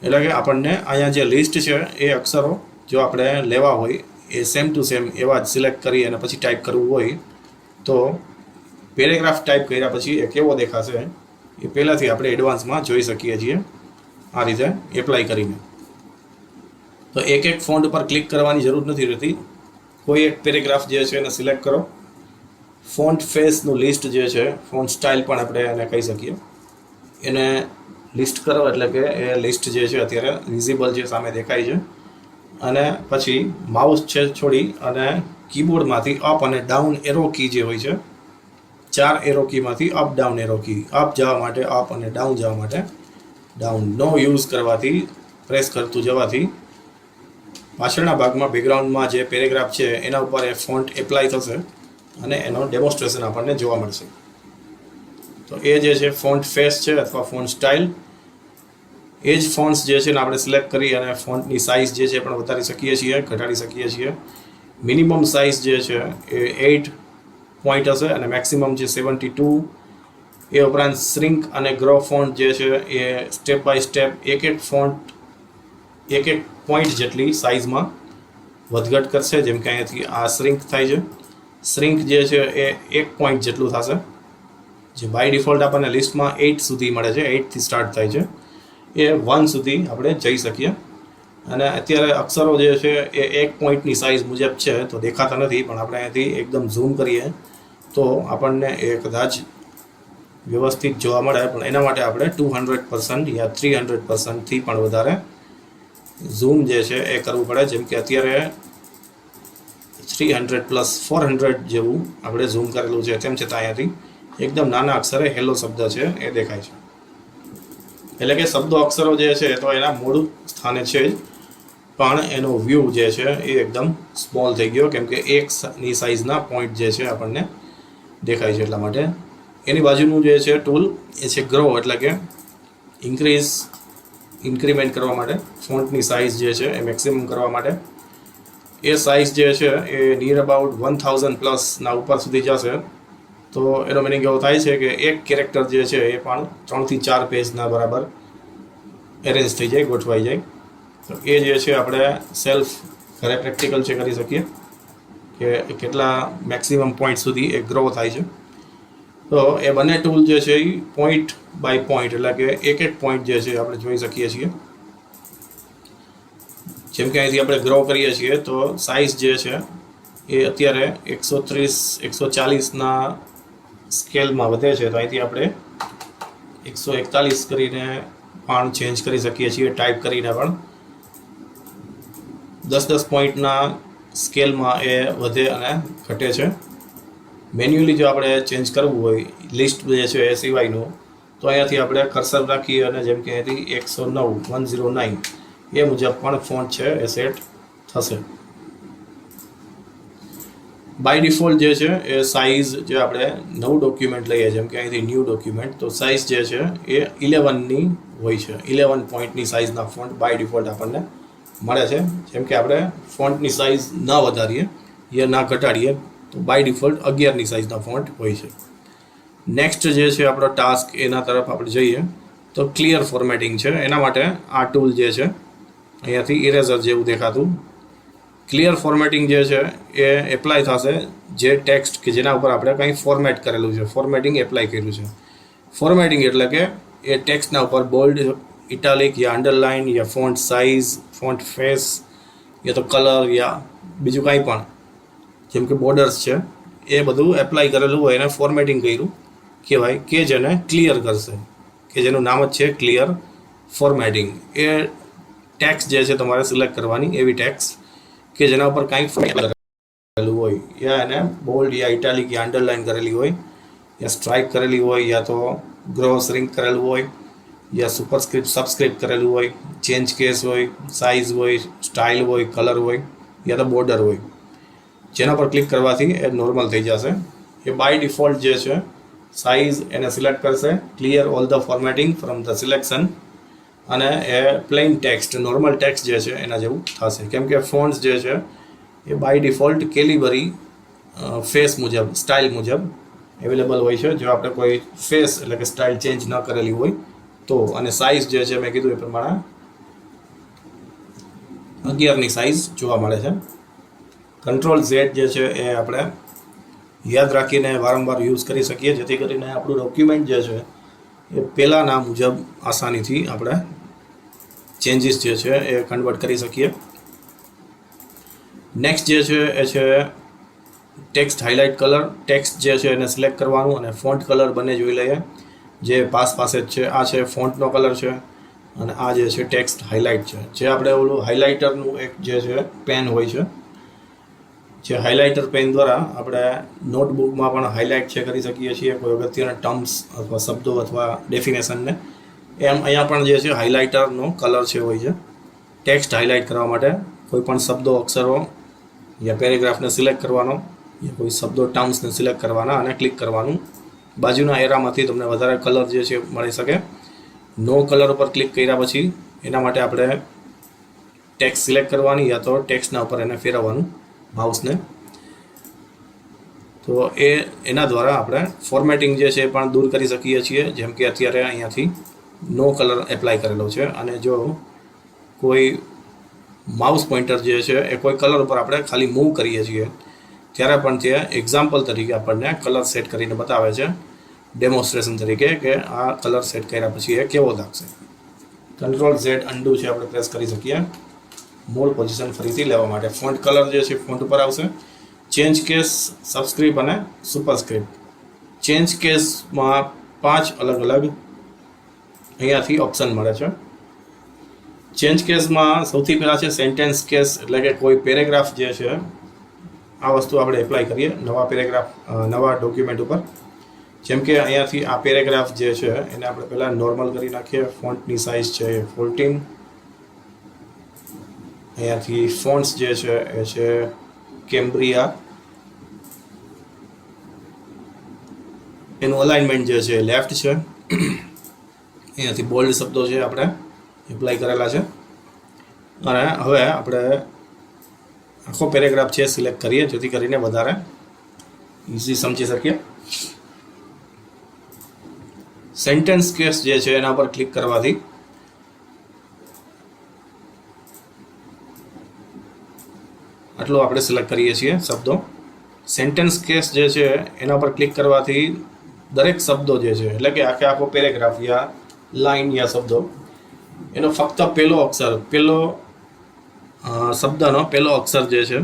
એટલે કે આપણને અહીંયા જે લિસ્ટ છે એ અક્ષરો જો આપણે લેવા હોય એ સેમ ટુ સેમ એવા જ સિલેક્ટ કરી અને પછી ટાઈપ કરવું હોય તો પેરેગ્રાફ ટાઈપ કર્યા પછી એ કેવો દેખાશે એ પહેલાંથી આપણે એડવાન્સમાં જોઈ શકીએ છીએ આ રીતે એપ્લાય કરીને. તો એક એક ફોન્ટ ઉપર ક્લિક કરવાની જરૂર નથી રહેતી. કોઈ એક પેરેગ્રાફ જે છે એને સિલેક્ટ કરો. ફોન્ટ ફેસનું લિસ્ટ જે છે, ફોન્ટ સ્ટાઇલ પણ આપણે એને કહી શકીએ, એને લિસ્ટ કરો એટલે કે એ લિસ્ટ જે છે અત્યારે વિઝિબલ છે, સામે દેખાય છે. અને પછી માઉસ છે છોડી અને કીબોર્ડમાંથી અપ અને ડાઉન એરો કી જે હોય છે, 4 એરો કીમાંથી up down arrow key, up જવા માટે અપ અને ડાઉન જવા માટે ડાઉન નો યુઝ કરવાથી, પ્રેસ કરતું જવાથી પાછળના ભાગમાં બેકગ્રાઉન્ડમાં જે પેરેગ્રાફ છે એના ઉપર એ ફોન્ટ એપ્લાય થશે અને એનો ડેમોન્સ્ટ્રેશન આપણને જોવા મળશે. તો એ જે છે ફોન્ટ ફેસ છે અથવા ફોન્ટ સ્ટાઇલ. એ જ ફોન્ટ્સ જે છે ને આપણે સિલેક્ટ કરી અને ફોન્ટની સાઇઝ જે છે પણ વધારી શકીએ છીએ, ઘટાડી શકીએ છીએ. મિનિમમ સાઇઝ જે છે એ 8 પોઈન્ટ હશે અને મેક્સિમમ છે 72. એ ઉપરાંત શ્રિંક અને ગ્રો ફોન્ટ જે છે એ સ્ટેપ બાય સ્ટેપ એક એક પોઈન્ટ જેટલી સાઇઝમાં વધઘટ કરશે. જેમ કે અહીંયાથી આ શ્રિંક થાય છે, શ્રિંક જે છે એ 1 પોઈન્ટ જેટલું થશે. જે બાય ડિફોલ્ટ આપણને લિસ્ટમાં 8 સુધી મળે છે, 8થી સ્ટાર્ટ થાય છે, એ 1 સુધી આપણે જઈ શકીએ. અને અત્યારે અક્ષરો જે છે એ એક પોઈન્ટની સાઇઝ મુજબ છે તો દેખાતા નથી, પણ આપણે અહીંયાથી એકદમ ઝૂમ કરીએ તો આપણને એ કદાચ વ્યવસ્થિત જોવા મળે, પણ એના માટે આપણે 200% યા 300%થી પણ વધારે ઝૂમ જે છે એ કરવું પડે. જેમ કે અત્યારે 300 પ્લસ 400 જેવું આપણે ઝૂમ કરેલું છે, તેમ છતાં અહીંયાથી એકદમ નાના અક્ષરે હેલો શબ્દ છે એ દેખાય છે. એટલે કે શબ્દો અક્ષરો જે છે તો એના મૂળ સ્થાને છે જ, પણ એનો વ્યૂ જે છે એ એકદમ સ્મોલ થઈ ગયો, કેમ કે એકની સાઇઝના પોઈન્ટ જે છે આપણને દેખાય છે એટલા માટે. એની બાજુનું જે છે ટૂલ એ છે ગ્રો, એટલે કે ઇન્ક્રીમેન્ટ કરવા માટે, ફોન્ટની સાઇઝ જે છે એ મેક્સિમમ કરવા માટે. એ સાઇઝ જે છે એ નિયર અબાઉટ 1000 પ્લસના ઉપર સુધી જશે, તો એનો મિનિંગ એવો થાય છે કે એક કેરેક્ટર જે છે એ પણ 3 થી 4 પેજના બરાબર એરેન્જ થઈ જાય, ગોઠવાઈ જાય. તો એ જે છે આપણે સેલ્ફ ઘરે પ્રેક્ટિકલ છે કરી શકીએ કે કેટલા મેક્સિમમ પોઈન્ટ સુધી એ ગ્રો થાય છે. તો એ બંને ટૂલ જે છે એ પોઈન્ટ બાય પોઈન્ટ, એટલે કે એક પોઈન્ટ જે છે આપણે જોઈ શકીએ છીએ. જેમ કે અહીંથી આપણે ગ્રો કરીએ છીએ તો સાઇઝ જે છે એ અત્યારે 130-140ના સ્કેલમાં વધે છે, તો અહીંથી આપણે 141 કરીને પણ ચેન્જ કરી શકીએ છીએ, ટાઈપ કરીને પણ 10-10 પોઈન્ટના સ્કેલમાં એ વધે અને ઘટે છે. મેન્યુઅલી જો આપણે ચેન્જ કરવું હોય લિસ્ટ જે છે એ સિવાયનું, તો અહીંયાથી આપણે કર્સર રાખીએ અને જેમ કે અહીંયાથી 109 એ મુજબ પણ ફોન્ટ છે એ સેટ થશે. બાય ડિફોલ્ટ જે છે એ સાઇઝ જે આપણે નવું ડોક્યુમેન્ટ લઈએ, જેમ કે અહીંથી ન્યૂ ડોક્યુમેન્ટ, તો સાઇઝ જે છે એ 11ની હોય છે. 11 પોઈન્ટની સાઇઝના ફોન્ટ બાય ડિફોલ્ટ આપણને મળે છે. જેમ કે આપણે ફોન્ટની સાઇઝ ના વધારીએ યા ના ઘટાડીએ તો બાય ડિફોલ્ટ 11ની સાઇઝના ફોન્ટ હોય છે. નેક્સ્ટ જે છે આપણો ટાસ્ક, એના તરફ આપણે જઈએ તો ક્લિયર ફોર્મેટિંગ છે. એના માટે આ ટૂલ જે છે અહીંયાથી ઇરેઝર જેવું દેખાતું, ક્લિયર ફોર્મેટિંગ જે છે એ એપ્લાય થશે જે ટેક્સ્ટ કે જેના ઉપર આપણે કંઈ ફોર્મેટ કરેલું છે, ફોર્મેટિંગ એપ્લાય કર્યું છે. ફોર્મેટિંગ એટલે કે એ ટેક્સ્ટના ઉપર બોલ્ડ, ઇટાલિક યા અંડરલાઇન યા ફોન્ટ સાઇઝ, ફોન્ટ ફેસ યા તો કલર યા બીજું કાંઈ પણ, જેમ કે બોર્ડર્સ છે, એ બધું એપ્લાય કરેલું હોય એને ફોર્મેટિંગ કર્યું કહેવાય, કે જેને ક્લિયર કરશે, કે જેનું નામ જ છે ક્લિયર ફોર્મેટિંગ. એ ટેક્સ્ટ જે છે તમારે સિલેક્ટ કરવાની એવી ટેક્સ્ટ કે જેના ઉપર કાંઈક કરેલું હોય, યા એને બોલ્ડ યા ઇટાલિક યા અંડરલાઇન કરેલી હોય, યા સ્ટ્રાઇક કરેલી હોય, યા તો ગ્રોસ રિંક કરેલું હોય, યા સુપરસ્ક્રિપ્ટ સબસ્ક્રિપ્ટ કરેલું હોય, ચેન્જ કેસ હોય, સાઇઝ હોય, સ્ટાઇલ હોય, કલર હોય, યા તો બોર્ડર હોય. જેના પર ક્લિક કરવાથી એ નોર્મલ થઈ જશે. એ બાય ડિફોલ્ટ જે છે સાઇઝ એને સિલેક્ટ કરશે, clear all the formatting from the selection, અને એ પ્લેન ટેક્સ્ટ, નોર્મલ ટેક્સ્ટ જે છે એના જેવું થશે. કેમ કે ફોન્ટ્સ જે છે એ બાય ડિફોલ્ટ કેલિબરી ફેસ મુજબ, સ્ટાઇલ મુજબ અવેલેબલ હોય છે. જો આપણે કોઈ ફેસ એટલે કે સ્ટાઇલ ચેન્જ ન કરેલી હોય તો, અને સાઇઝ જે છે મેં કીધું એ પ્રમાણે 11ની સાઇઝ જોવા મળે છે. કંટ્રોલ Z જે છે એ આપણે યાદ રાખીને વારંવાર યુઝ કરી શકીએ, જેથી કરીને આપણું ડોક્યુમેન્ટ જે છે એ પહેલાંના મુજબ આસાનીથી આપણે ચેન્જીસ જે છે એ કન્વર્ટ કરી શકીએ. નેક્સ્ટ જે છે એ છે ટેક્સ્ટ હાઇલાઇટ કલર. ટેક્સ્ટ જે છે એને સિલેક્ટ કરવાનું અને ફોન્ટ કલર બંને જોઈ લઈએ, જે પાસે જ છે. આ છે ફોન્ટનો કલર છે અને આ જે છે ટેક્સ્ટ હાઇલાઇટ છે. જે આપણે ઓલું હાઇલાઇટરનું એક જે છે પેન હોય છે, જે હાઇલાઇટર પેન દ્વારા આપણે નોટબુકમાં પણ હાઇલાઇટ છે કરી શકીએ છીએ કોઈ અગત્યના ટર્મ્સ અથવા શબ્દો અથવા ડેફિનેશનને. એમ અહીંયા પણ જે છે હાઇલાઇટરનો કલર છે હોય છે ટેક્સ્ટ હાઇલાઇટ કરવા માટે. કોઈ પણ શબ્દો, અક્ષરો યા પેરેગ્રાફને સિલેક્ટ કરવાનો, યા કોઈ શબ્દો, ટર્મ્સને સિલેક્ટ કરવાના અને ક્લિક કરવાનું. બાજુના એરામાંથી તમને વધારે કલર જે છે મળી શકે. નો કલર ઉપર ક્લિક કર્યા પછી એના માટે આપણે ટેક્સ્ટ સિલેક્ટ કરવાની, યા તો ટેક્સ્ટના ઉપર એને ફેરવવાનું માઉસને. તો એના દ્વારા આપણે ફોર્મેટિંગ જે છે એ પણ દૂર કરી શકીએ છીએ. જેમ કે અત્યારે અહીંયાથી નો કલર એપ્લાય કરેલો છે, અને જો કોઈ માઉસ પોઇન્ટર જે છે એ કોઈ કલર ઉપર આપણે ખાલી મૂવ કરીએ છીએ ત્યારે પણ તે એક્ઝામ્પલ તરીકે આપણને કલર સેટ કરીને બતાવે છે, ડેમોન્સ્ટ્રેશન તરીકે, કે આ કલર સેટ કર્યા પછી એ કેવો લાગશે. કંટ્રોલ Z અન્ડુ છે આપણે પ્રેસ કરી શકીએ. મૂળ પોઝિશન ફરીથી લેવા માટે. ફોન્ટ કલર જે છે ફોન્ટ ઉપર આવશે. ચેન્જ કેસ, સબસ્ક્રિપ્ટ અને સુપરસ્ક્રિપ્ટ. ચેન્જ કેસમાં 5 અલગ અલગ અહીંયાથી ઓપ્શન મળે છે. ચેન્જ કેસમાં સૌથી પહેલાં છે સેન્ટેન્સ કેસ, એટલે કે કોઈ પેરેગ્રાફ જે છે આ વસ્તુ આપણે એપ્લાય કરીએ નવા પેરેગ્રાફ નવા ડોક્યુમેન્ટ ઉપર. જેમ કે અહીંયાથી આ પેરેગ્રાફ જે છે એને આપણે પહેલાં નોર્મલ કરી નાખીએ. ફોન્ટની સાઇઝ છે એ 14. અહીંયાથી ફોન્ટ્સ જે છે એ છે કેમ્બ્રિયા. એનું અલાઇનમેન્ટ જે છે લેફ્ટ છે. અહીંયાથી બોલ્ડ શબ્દો છે આપણે એપ્લાય કરેલા છે. અને હવે આપણે આખો પેરેગ્રાફ છે સિલેક્ટ કરીએ જેથી કરીને વધારે ઇઝી સમજી શકીએ. સેન્ટેન્સ કેસ જે છે એના પર ક્લિક કરવાથી આટલો આપણે સિલેક્ટ કરીએ છીએ શબ્દો. સેન્ટેન્સ કેસ જે છે એના પર ક્લિક કરવાથી દરેક શબ્દો જે છે એટલે કે આખો પેરેગ્રાફ યા લાઈન યા શબ્દો એનો ફક્ત પહેલો અક્ષર શબ્દનો પહેલો અક્ષર જે છે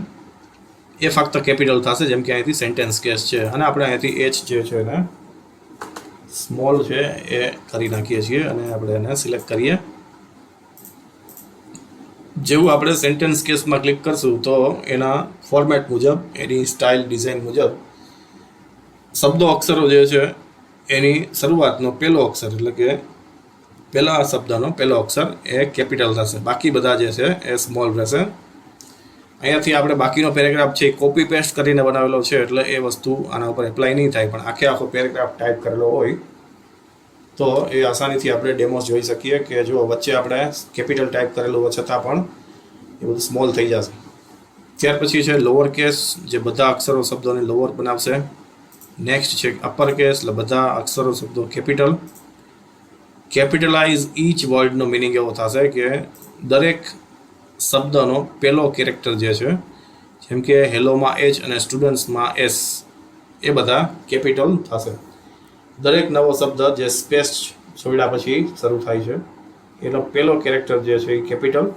એ ફક્ત કેપિટલ થશે. જેમ કે અહીંથી સેન્ટેન્સ કેસ છે અને આપણે અહીંથી એચ જે છે એને સ્મોલ છે એ કરી નાખીએ છીએ અને આપણે એને સિલેક્ટ કરીએ. જેવું આપણે સેન્ટેન્સ કેસમાં ક્લિક કરશું તો એના ફોર્મેટ મુજબ, એની સ્ટાઇલ ડિઝાઇન મુજબ શબ્દો અક્ષરો જે છે એની શરૂઆતનો પહેલો અક્ષર એટલે કે પહેલા શબ્દનો પહેલો અક્ષર એ કેપિટલ થશે. બાકી બધા જે છે એ સ્મોલ રહેશે. અહીંયાથી આપણે બાકીનો પેરેગ્રાફ છે એ કોપી પેસ્ટ કરીને બનાવેલો છે એટલે એ વસ્તુ આના ઉપર એપ્લાય નહીં થાય. પણ આખો પેરેગ્રાફ ટાઈપ કરેલો હોય તો એ આસાનીથી આપણે ડેમોસ જોઈ શકીએ કે જો વચ્ચે આપણે કેપિટલ ટાઈપ કરેલું હોય છતાં પણ એ બધું સ્મોલ થઈ જશે. ત્યાર પછી છે લોઅર કેસ, જે બધા અક્ષરો શબ્દોને લોઅર બનાવશે. નેક્સ્ટ છે અપર કેસ, એટલે બધા અક્ષરો શબ્દો કેપિટલ. કેપિટલાઇઝ ઈચ વર્ડનો મિનિંગ એવો થશે કે દરેક શબ્દનો પહેલો કેરેક્ટર જે છે, જેમ કે હેલોમાં એચ અને સ્ટુડન્ટ્સમાં એસ, એ બધા કેપિટલ થશે. દરેક નવો શબ્દ જે સ્પેસ છોડ્યા પછી શરૂ થાય છે એનો પહેલો કેરેક્ટર જે છે એ કેપિટલ,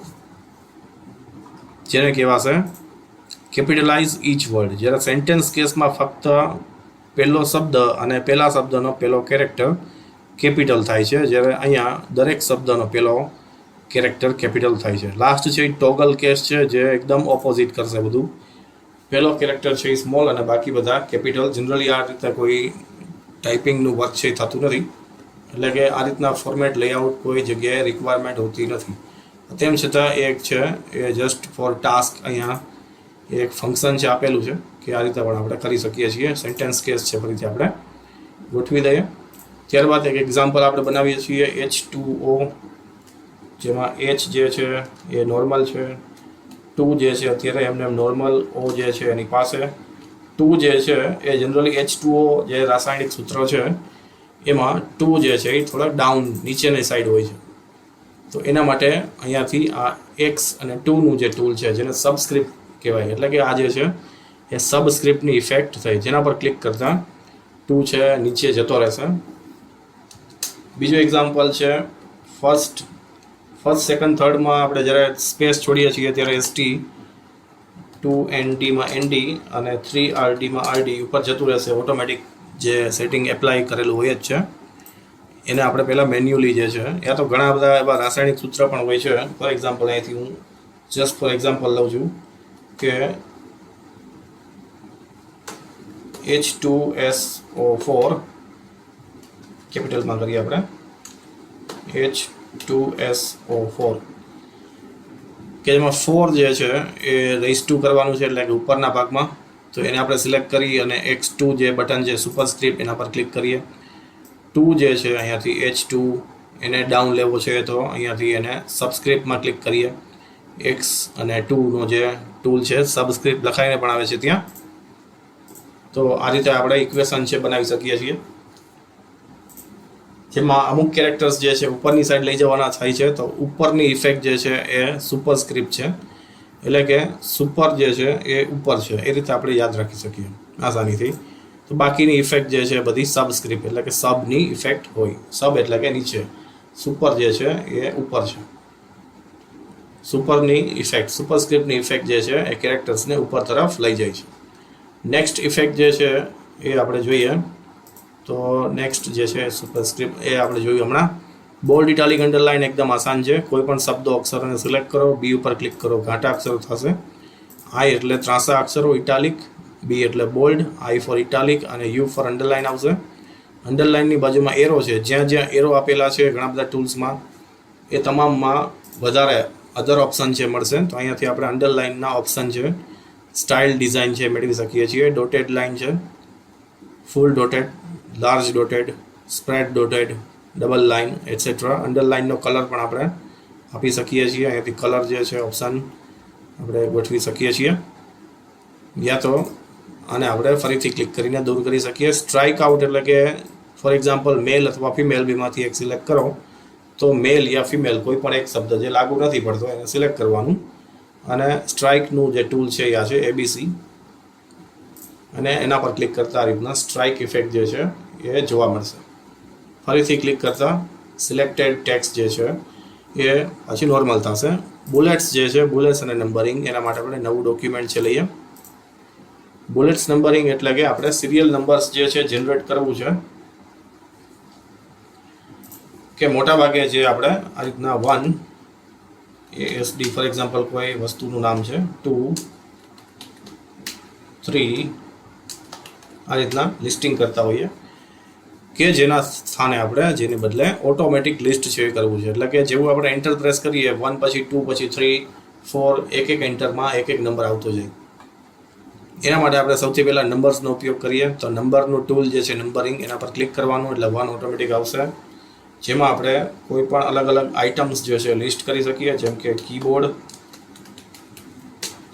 જેને કહેવાશે કેપિટલાઇઝ ઈચ વર્ડ. જ્યારે સેન્ટેન્સ કેસમાં ફક્ત પહેલો શબ્દ અને પહેલા શબ્દનો પહેલો કેરેક્ટર કેપિટલ થાય છે, જ્યારે અહીંયા દરેક શબ્દનો પહેલો કેરેક્ટર કેપિટલ થાય છે. લાસ્ટ છે એ ટોગલ કેસ છે, જે એકદમ ઓપોઝિટ કરશે બધું. પહેલો કેરેક્ટર છે એ સ્મોલ અને બાકી બધા કેપિટલ. જનરલી આ રીતે કોઈ ટાઈપિંગનું વર્ક છે એ થતું નથી, એટલે કે આ રીતના ફોર્મેટ લેઆઉટ કોઈ જગ્યાએ રિક્વાયરમેન્ટ હોતી નથી. તેમ છતાં એક છે એ જસ્ટ ફોર ટાસ્ક અહીંયા એક ફંક્શન છે આપેલું છે કે આ રીતે પણ આપણે કરી શકીએ છીએ. સેન્ટેન્સ કેસ છે ફરીથી આપણે ગોઠવી દઈએ. ત્યારબાદ એક એક્ઝામ્પલ આપણે બનાવીએ છીએ H2O, જેમાં H જે છે એ નોર્મલ છે, 2 જે છે અત્યારે એમને નોર્મલ, O જે છે એની પાસે. 2 જે છે એ જનરલી H2O જે રાસાયણિક સૂત્ર છે એમાં 2 જે છે એ થોડા ડાઉન નીચેની સાઈડ હોય છે. તો એના માટે અહીંયાથી આ X અને 2નું જે ટૂલ છે જેને સબસ્ક્રિપ્ટ કહેવાય, એટલે કે આ જે છે એ સબસ્ક્રિપ્ટની ઇફેક્ટ થઈ, જેના પર ક્લિક કરતાં 2 છે નીચે જતો રહેશે. બીજું એક્ઝામ્પલ છે ફર્સ્ટ, સેકન્ડ, થર્ડમાં આપણે જ્યારે સ્પેસ છોડીએ છીએ ત્યારે ST, 2NDમાં ND અને 3RDમાં RD ઉપર જતું રહેશે. ઓટોમેટિક જે સેટિંગ એપ્લાય કરેલું હોય જ છે એને આપણે પહેલાં મેન્યુઅલી જે છે, યા તો ઘણા બધા એવા રાસાયણિક સૂત્ર પણ હોય છે. ફોર એક્ઝામ્પલ અહીંથી હું જસ્ટ ફોર એક્ઝામ્પલ લઉં છું કે H2SO4 કેપિટલમાં કરીએ આપણે H2SO4 કે જેમાં 4 જે છે એ રેઇઝ ટુ કરવાનું છે, એટલે કે ઉપરના ભાગમાં. તો એને આપણે સિલેક્ટ કરી અને X2 જે બટન છે સુપરસ્ક્રિપ્ટ એના પર ક્લિક કરીએ. 2 જે છે અહીંયાથી H2 એને ડાઉન લેવો છે તો અહીંયાથી એને સબસ્ક્રિપ્ટમાં ક્લિક કરીએ. X અને 2નો જે ટૂલ છે સબસ્ક્રિપ્ટ લખાઈને પણ આવે છે ત્યાં. તો આ રીતે આપણે ઇક્વેશન છે બનાવી શકીએ છીએ, જેમાં અમુક કેરેક્ટર્સ જે છે ઉપરની સાઈડ લઈ જવાના થાય છે. તો ઉપરની ઇફેક્ટ જે છે એ સુપરસ્ક્રિપ્ટ છે, એટલે કે સુપર જે છે એ ઉપર છે, એ રીતે આપણે યાદ રાખી શકીએ આસાનીથી. તો બાકીની ઇફેક્ટ જે છે બધી સબસ્ક્રિપ્ટ એટલે કે સબની ઇફેક્ટ હોય. સબ એટલે કે નીચે, સુપર જે છે એ ઉપર છે. સુપરની ઇફેક્ટ, સુપરસ્ક્રિપ્ટની ઇફેક્ટ જે છે એ કેરેક્ટર્સને ઉપર તરફ લઈ જાય છે. નેક્સ્ટ ઇફેક્ટ જે છે એ આપણે જોઈએ તો નેક્સ્ટ જે છે સુપરસ્ક્રિપ્ટ એ આપણે જોયું હમણાં. બોલ્ડ, ઇટાલિક, અંડરલાઇન એકદમ આસાન છે. કોઈ પણ શબ્દો અક્ષરોને સિલેક્ટ કરો, બી ઉપર ક્લિક કરો, ઘાટા અક્ષરો થશે. આઈ એટલે ત્રાંસા અક્ષરો ઇટાલિક, બી એટલે બોલ્ડ, આઈ ફોર ઇટાલિક અને યુ ફોર અંડરલાઇન આવશે. અંડરલાઇનની બાજુમાં એરો છે, જ્યાં જ્યાં એરો આપેલા છે ઘણા બધા ટૂલ્સમાં એ તમામમાં વધારે અધર ઓપ્શન છે મળશે. તો અહીંયાથી આપણે અંડરલાઇનના ઓપ્શન છે, સ્ટાઇલ ડિઝાઇન છે મેળવી શકીએ છીએ. ડોટેડ લાઇન છે, full dotted, large dotted, spread dotted, double line etcetera. અંડરલાઇનનો કલર પણ આપણે આપી શકીએ છીએ. અહીંયાથી કલર જે છે ઓપ્શન આપણે ગોઠવી શકીએ છીએ, યા તો આને આપણે ફરીથી ક્લિક કરીને દૂર કરી શકીએ. સ્ટ્રાઇક આઉટ એટલે કે ફોર એક્ઝામ્પલ મેલ અથવા ફિમેલ બેમાંથી એક સિલેક્ટ કરો તો મેલ યા ફિમેલ કોઈ પણ એક શબ્દ જે લાગુ નથી પડતો એને સિલેક્ટ કરવાનું અને સ્ટ્રાઇકનું જે ટૂલ છે એ છે એબીસી અને એના પર ક્લિક કરતાં આ રીતના સ્ટ્રાઇક ઇફેક્ટ જે છે એ જોવા મળશે. ફરીથી ક્લિક કરતાં સિલેક્ટેડ ટેક્સ્ટ જે છે એ પછી નોર્મલ થશે. બુલેટ્સ જે છે, બુલેટ્સ અને નંબરિંગ, એના માટે આપણે નવું ડોક્યુમેન્ટ છે લઈએ. બુલેટ્સ નંબરિંગ એટલે કે આપણે સિરિયલ નંબર્સ જે છે જનરેટ કરવું છે કે મોટા ભાગે જે આપણે આ રીતના 1 ASD ફોર એક્ઝામ્પલ કોઈ વસ્તુનું નામ છે 2 3 આ રીતના લિસ્ટિંગ કરતા હોઈએ કે જેના સ્થાને આપણે જેને બદલે ઓટોમેટિક લિસ્ટ છે એ કરવું છે. એટલે કે જેવું આપણે એન્ટર પ્રેસ કરીએ 1 પછી 2 પછી 3 4 એક એન્ટરમાં એક નંબર આવતો જાય. એના માટે આપણે સૌથી પહેલાં નંબર્સનો ઉપયોગ કરીએ તો નંબરનું ટૂલ જે છે નંબરિંગ એના પર ક્લિક કરવાનું એટલે 1 ઓટોમેટિક આવશે, જેમાં આપણે કોઈ પણ અલગ અલગ આઇટમ્સ જે છે લિસ્ટ કરી શકીએ. જેમ કે કીબોર્ડ,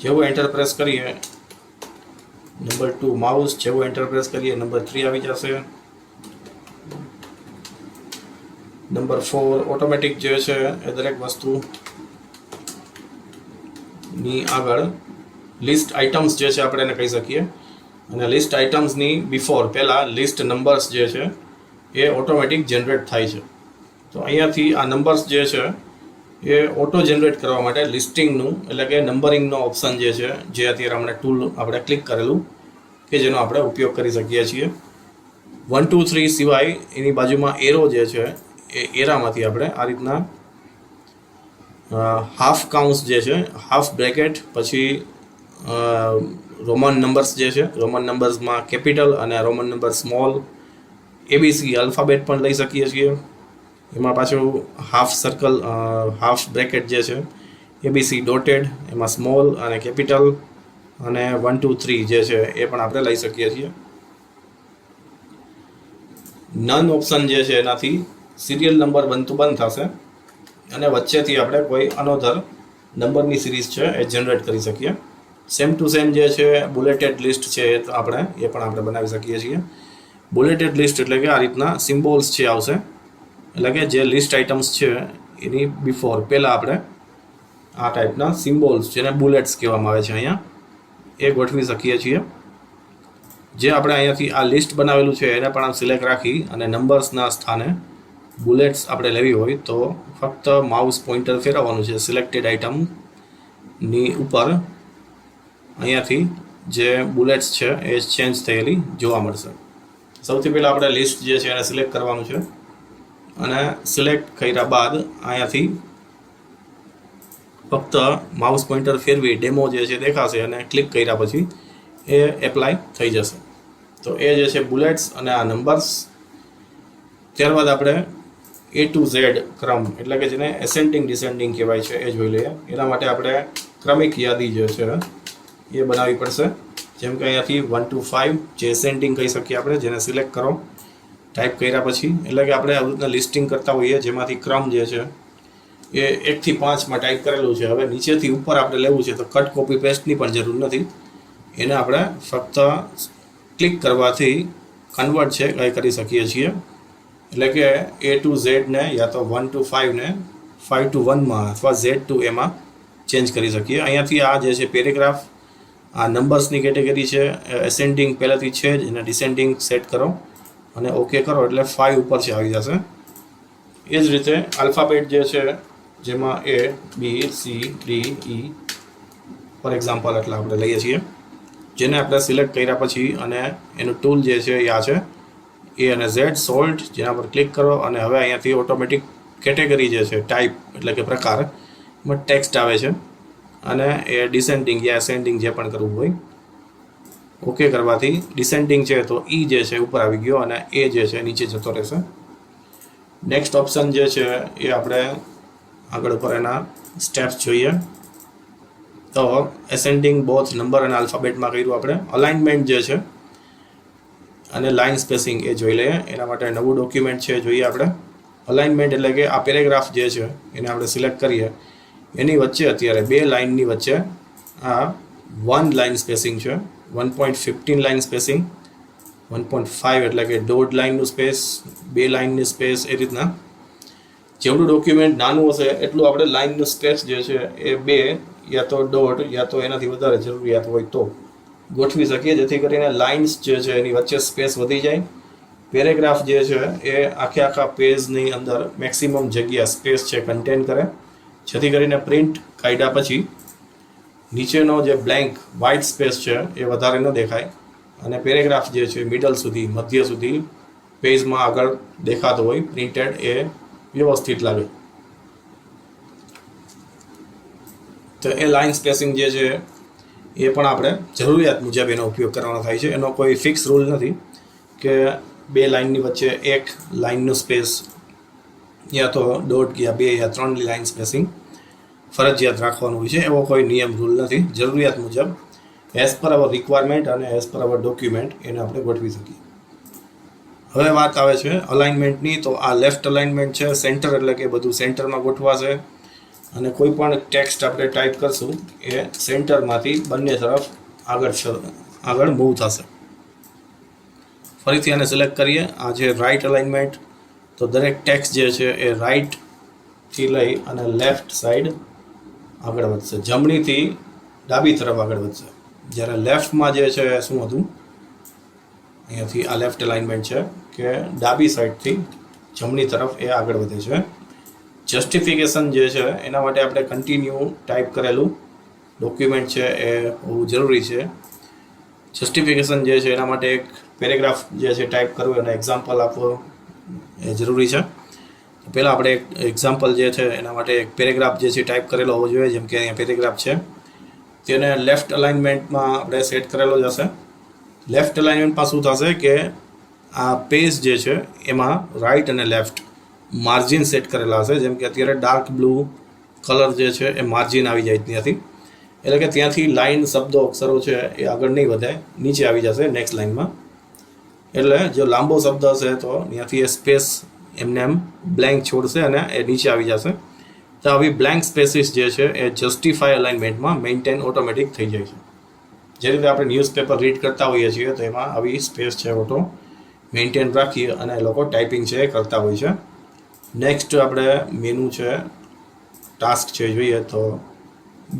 જેવું એન્ટર પ્રેસ કરીએ નંબર 2 માઉસ, જેવું એન્ટર પ્રેસ કરીએ નંબર 3 આવી જશે. નંબર 4 ઓટોમેટિક જે છે એ દરેક વસ્તુની આગળ લિસ્ટ આઇટમ્સ જે છે આપણે એને કહી શકીએ અને લિસ્ટ આઇટમ્સની બિફોર પહેલાં લિસ્ટ નંબર્સ જે છે એ ઓટોમેટિક જનરેટ થાય છે. તો અહીંયાથી આ નંબર્સ જે છે એ ઓટો જનરેટ કરવા માટે લિસ્ટિંગનું એટલે કે નંબરિંગનો ઓપ્શન જે છે જે અત્યારે આપણે ટૂલ આપણે ક્લિક કરેલું કે જેનો આપણે ઉપયોગ કરી શકીએ છીએ. 1 2 3 સિવાય એની બાજુમાં એરો જે છે એ એરામાંથી આપણે આ રીતના હાફ કાઉન્ટ્સ જે છે, હાફ બ્રેકેટ, પછી રોમન નંબર્સ જે છે, રોમન નંબર્સમાં કેપિટલ અને Roman number small, ABC alphabet પણ લઈ શકીએ છીએ. એમાં પાછું હાફ સર્કલ, હાફ બ્રેકેટ જે છે એબીસી ડોટેડ, એમાં સ્મોલ અને કેપિટલ અને 1 2 3 જે છે એ પણ આપણે લઈ શકીએ છીએ. નન ઓપ્શન જે છે એનાથી સિરિયલ નંબર બનતું બંધ થશે અને વચ્ચેથી આપણે કોઈ અનોધર નંબરની સિરીઝ છે એ જનરેટ કરી શકીએ. સેમ ટુ સેમ જે છે બુલેટેડ લિસ્ટ છે એ પણ આપણે બનાવી શકીએ છીએ. બુલેટેડ લિસ્ટ એટલે કે આ રીતના સિમ્બોલ્સ છે આવશે, એટલે કે જે લિસ્ટ આઇટમ્સ છે એની બિફોર પહેલાં આપણે આ ટાઈપના સિમ્બોલ્સ જેને બુલેટ્સ કહેવામાં આવે છે અહીંયા એ ગોઠવી શકીએ છીએ. જે આપણે અહીંયાથી આ લિસ્ટ બનાવેલું છે એને પણ સિલેક્ટ રાખી અને નંબર્સના સ્થાને બુલેટ્સ આપણે લેવી હોય તો ફક્ત માઉસ પોઇન્ટર ફેરવવાનું છે સિલેક્ટેડ આઇટમની ઉપર. અહીંયાથી જે બુલેટ્સ છે એ ચેન્જ થયેલી જોવા મળશે. સૌથી પહેલાં આપણે લિસ્ટ જે છે એને સિલેક્ટ કરવાનું છે અને સિલેક્ટ કર્યા બાદ અહીંયાથી ફક્ત માઉસ પોઇન્ટર ફેરવી ડેમો જે છે દેખાશે અને ક્લિક કર્યા પછી એ એપ્લાય થઈ જશે. તો એ જે છે બુલેટ્સ અને આ નંબર્સ. ત્યારબાદ આપણે A to Z ક્રમ એટલે કે જેને એસેન્ડિંગ ડિસેન્ડિંગ કહેવાય છે એ જોઈ લઈએ. એના માટે આપણે ક્રમિક યાદી જે છે એ બનાવવી પડશે. જેમ કે અહીંયાથી 1 to 5 જે એસેન્ડિંગ કહી શકીએ આપણે, જેને સિલેક્ટ કરો ટાઈપ કર્યા પછી. એટલે કે આપણે આવી રીતના લિસ્ટિંગ કરતા હોઈએ જેમાંથી ક્રમ જે છે એ 1 થી 5માં ટાઈપ કરેલું છે. હવે નીચેથી ઉપર આપણે લેવું છે તો કટ કોપી પેસ્ટની પણ જરૂર નથી. એને આપણે ફક્ત ક્લિક કરવાથી કન્વર્ટ છે એ કરી શકીએ છીએ. એટલે કે A to Z ને યા તો 1 to 5 ને 5 to 1માં અથવા Z to Aમાં ચેન્જ કરી શકીએ. અહીંયાથી આ જે છે પેરેગ્રાફ, આ નંબર્સની કેટેગરી છે, એસેન્ડિંગ પહેલાંથી છે જ એને ડિસેન્ડિંગ સેટ કરો અને ઓકે કરો એટલે 5 ઉપર છે આવી જશે. એ જ રીતે આલ્ફાબેટ જે છે જેમાં A B C D E for example એટલા આપણે લઈએ છીએ, જેને આપણે સિલેક્ટ કર્યા પછી અને એનું ટૂલ જે છે એ આ છે A અને Z સોલ્ટ, જેના પર ક્લિક કરો અને હવે અહીંયાથી ઓટોમેટિક કેટેગરી જે છે ટાઈપ એટલે કે પ્રકાર એમાં ટેક્સ્ટ આવે છે અને એ ડિસેન્ડિંગ યા એસેન્ડિંગ જે પણ કરવું હોય ઓકે કરવાથી ડિસેન્ડિંગ છે તો E જે છે ઉપર આવી ગયો અને A જે છે નીચે જતો રહેશે. નેક્સ્ટ ઓપ્શન જે છે એ આપણે આગળ ઉપર એના સ્ટેપ્સ જોઈએ. તો એસેન્ડિંગ બોથ નંબર અને આલ્ફાબેટમાં કર્યું આપણે. અલાઇનમેન્ટ જે છે અને લાઇન સ્પેસિંગ એ જોઈ લઈએ. એના માટે નવું ડોક્યુમેન્ટ છે જોઈએ આપણે. અલાઇનમેન્ટ એટલે કે આ પેરેગ્રાફ જે છે એને આપણે સિલેક્ટ કરીએ, એની વચ્ચે અત્યારે 2 લાઇનની વચ્ચે આ 1 લાઇન સ્પેસિંગ છે, 1.15 લાઇન સ્પેસિંગ, 1.5 એટલે કે દોઢ લાઇનનું સ્પેસ, 2 લાઇનની સ્પેસ, એ રીતના જેવડું ડોક્યુમેન્ટ નાનું હશે એટલું આપણે લાઇનનું સ્પેસ જે છે એ 2 યા તો દોઢ યા તો એનાથી વધારે જરૂરિયાત હોય તો ગોઠવી શકીએ, જેથી કરીને લાઇન્સ જે છે એની વચ્ચે સ્પેસ વધી જાય. પેરેગ્રાફ જે છે એ આખા પેજની અંદર મેક્સિમમ જગ્યા સ્પેસ છે કન્ટેન કરે, જેથી કરીને પ્રિન્ટ કાઢ્યા પછી નીચેનો જે બ્લેન્ક વ્હાઇટ સ્પેસ છે એ વધારે ન દેખાય અને પેરેગ્રાફ જે છે મિડલ સુધી મધ્ય સુધી પેજમાં આગળ દેખાતો હોય પ્રિન્ટેડ એ વ્યવસ્થિત લાગે. તો એ લાઇન સ્પેસિંગ જે છે એ પણ આપણે જરૂરિયાત મુજબ એનો ઉપયોગ કરવાનો થાય છે. એનો કોઈ ફિક્સ રૂલ નથી કે 2 લાઇનની વચ્ચે 1 લાઇનનું સ્પેસ યા તો દોઢ યા 2 યા 3 લાઇન સ્પેસિંગ ફરજિયાત રાખવાનું હોય છે. એવો કોઈ નિયમ રૂલ નથી. જરૂરિયાત મુજબ એઝ પર અવર રિક્વાયરમેન્ટ અને એઝ પર અવર ડોક્યુમેન્ટ એને આપણે ગોઠવી શકીએ. હવે વાત આવે છે અલાઇનમેન્ટની. તો આ લેફ્ટ અલાઇનમેન્ટ છે. સેન્ટર એટલે કે બધું સેન્ટરમાં ગોઠવાશે અને કોઈ પણ ટેક્સ્ટ આપણે ટાઈપ કરશું એ સેન્ટરમાંથી બંને તરફ આગળ મૂવ થશે. ફરીથી આને સિલેક્ટ કરીએ. આ છે રાઇટ અલાઇનમેન્ટ. તો દરેક ટેક્સ્ટ જે છે એ રાઇટથી લઈ અને લેફ્ટ સાઈડ આગળ વધશે, જમણીથી ડાબી તરફ આગળ વધશે. જ્યારે લેફ્ટમાં જે છે શું હતું, અહીંયાથી આ લેફ્ટ અલાઇનમેન્ટ છે કે ડાબી સાઈડથી જમણી તરફ એ આગળ વધે છે. જસ્ટિફિકેશન જે છે એના માટે આપણે કન્ટિન્યુ ટાઈપ કરેલું ડોક્યુમેન્ટ છે એ હોવું જરૂરી છે. જસ્ટિફિકેશન જે છે એના માટે એક પેરેગ્રાફ જે છે ટાઈપ કરવું અને એક્ઝામ્પલ આપવો એ જરૂરી છે. પહેલાં આપણે એક એક્ઝામ્પલ જે છે એના માટે એક પેરેગ્રાફ જે છે ટાઈપ કરેલો હોવો જોઈએ. જેમ કે અહીંયા પેરેગ્રાફ છે તેને લેફ્ટ અલાઇનમેન્ટમાં આપણે સેટ કરેલો જ હશે. લેફ્ટ અલાઇનમેન્ટમાં શું થશે કે આ પેજ જે છે એમાં રાઇટ અને લેફ્ટ માર્જિન સેટ કરેલા હશે. જેમ કે અત્યારે ડાર્ક બ્લુ કલર જે છે એ માર્જિન આવી જાય ત્યાંથી, એટલે કે ત્યાંથી લાઇન શબ્દો અક્ષરો છે એ આગળ નહીં વધે, નીચે આવી જશે નેક્સ્ટ લાઇનમાં. એટલે જો લાંબો શબ્દ હશે તો ત્યાંથી એ સ્પેસ એમને એમ બ્લેન્ક છોડશે અને એ નીચે આવી જશે. તો આવી બ્લેન્ક સ્પેસીસ જે છે એ જસ્ટિફાય અલાઇનમેન્ટમાં મેન્ટેન ઓટોમેટિક થઈ જાય છે. જે રીતે આપણે ન્યૂઝપેપર રીડ કરતા હોઈએ છીએ તો એમાં આવી સ્પેસ છે ઓટો મેન્ટેન રાખીએ અને એ લોકો ટાઈપિંગ છે એ કરતા હોય છે. નેક્સ્ટ આપણે મેનુ છે, ટાસ્ક છે જોઈએ. તો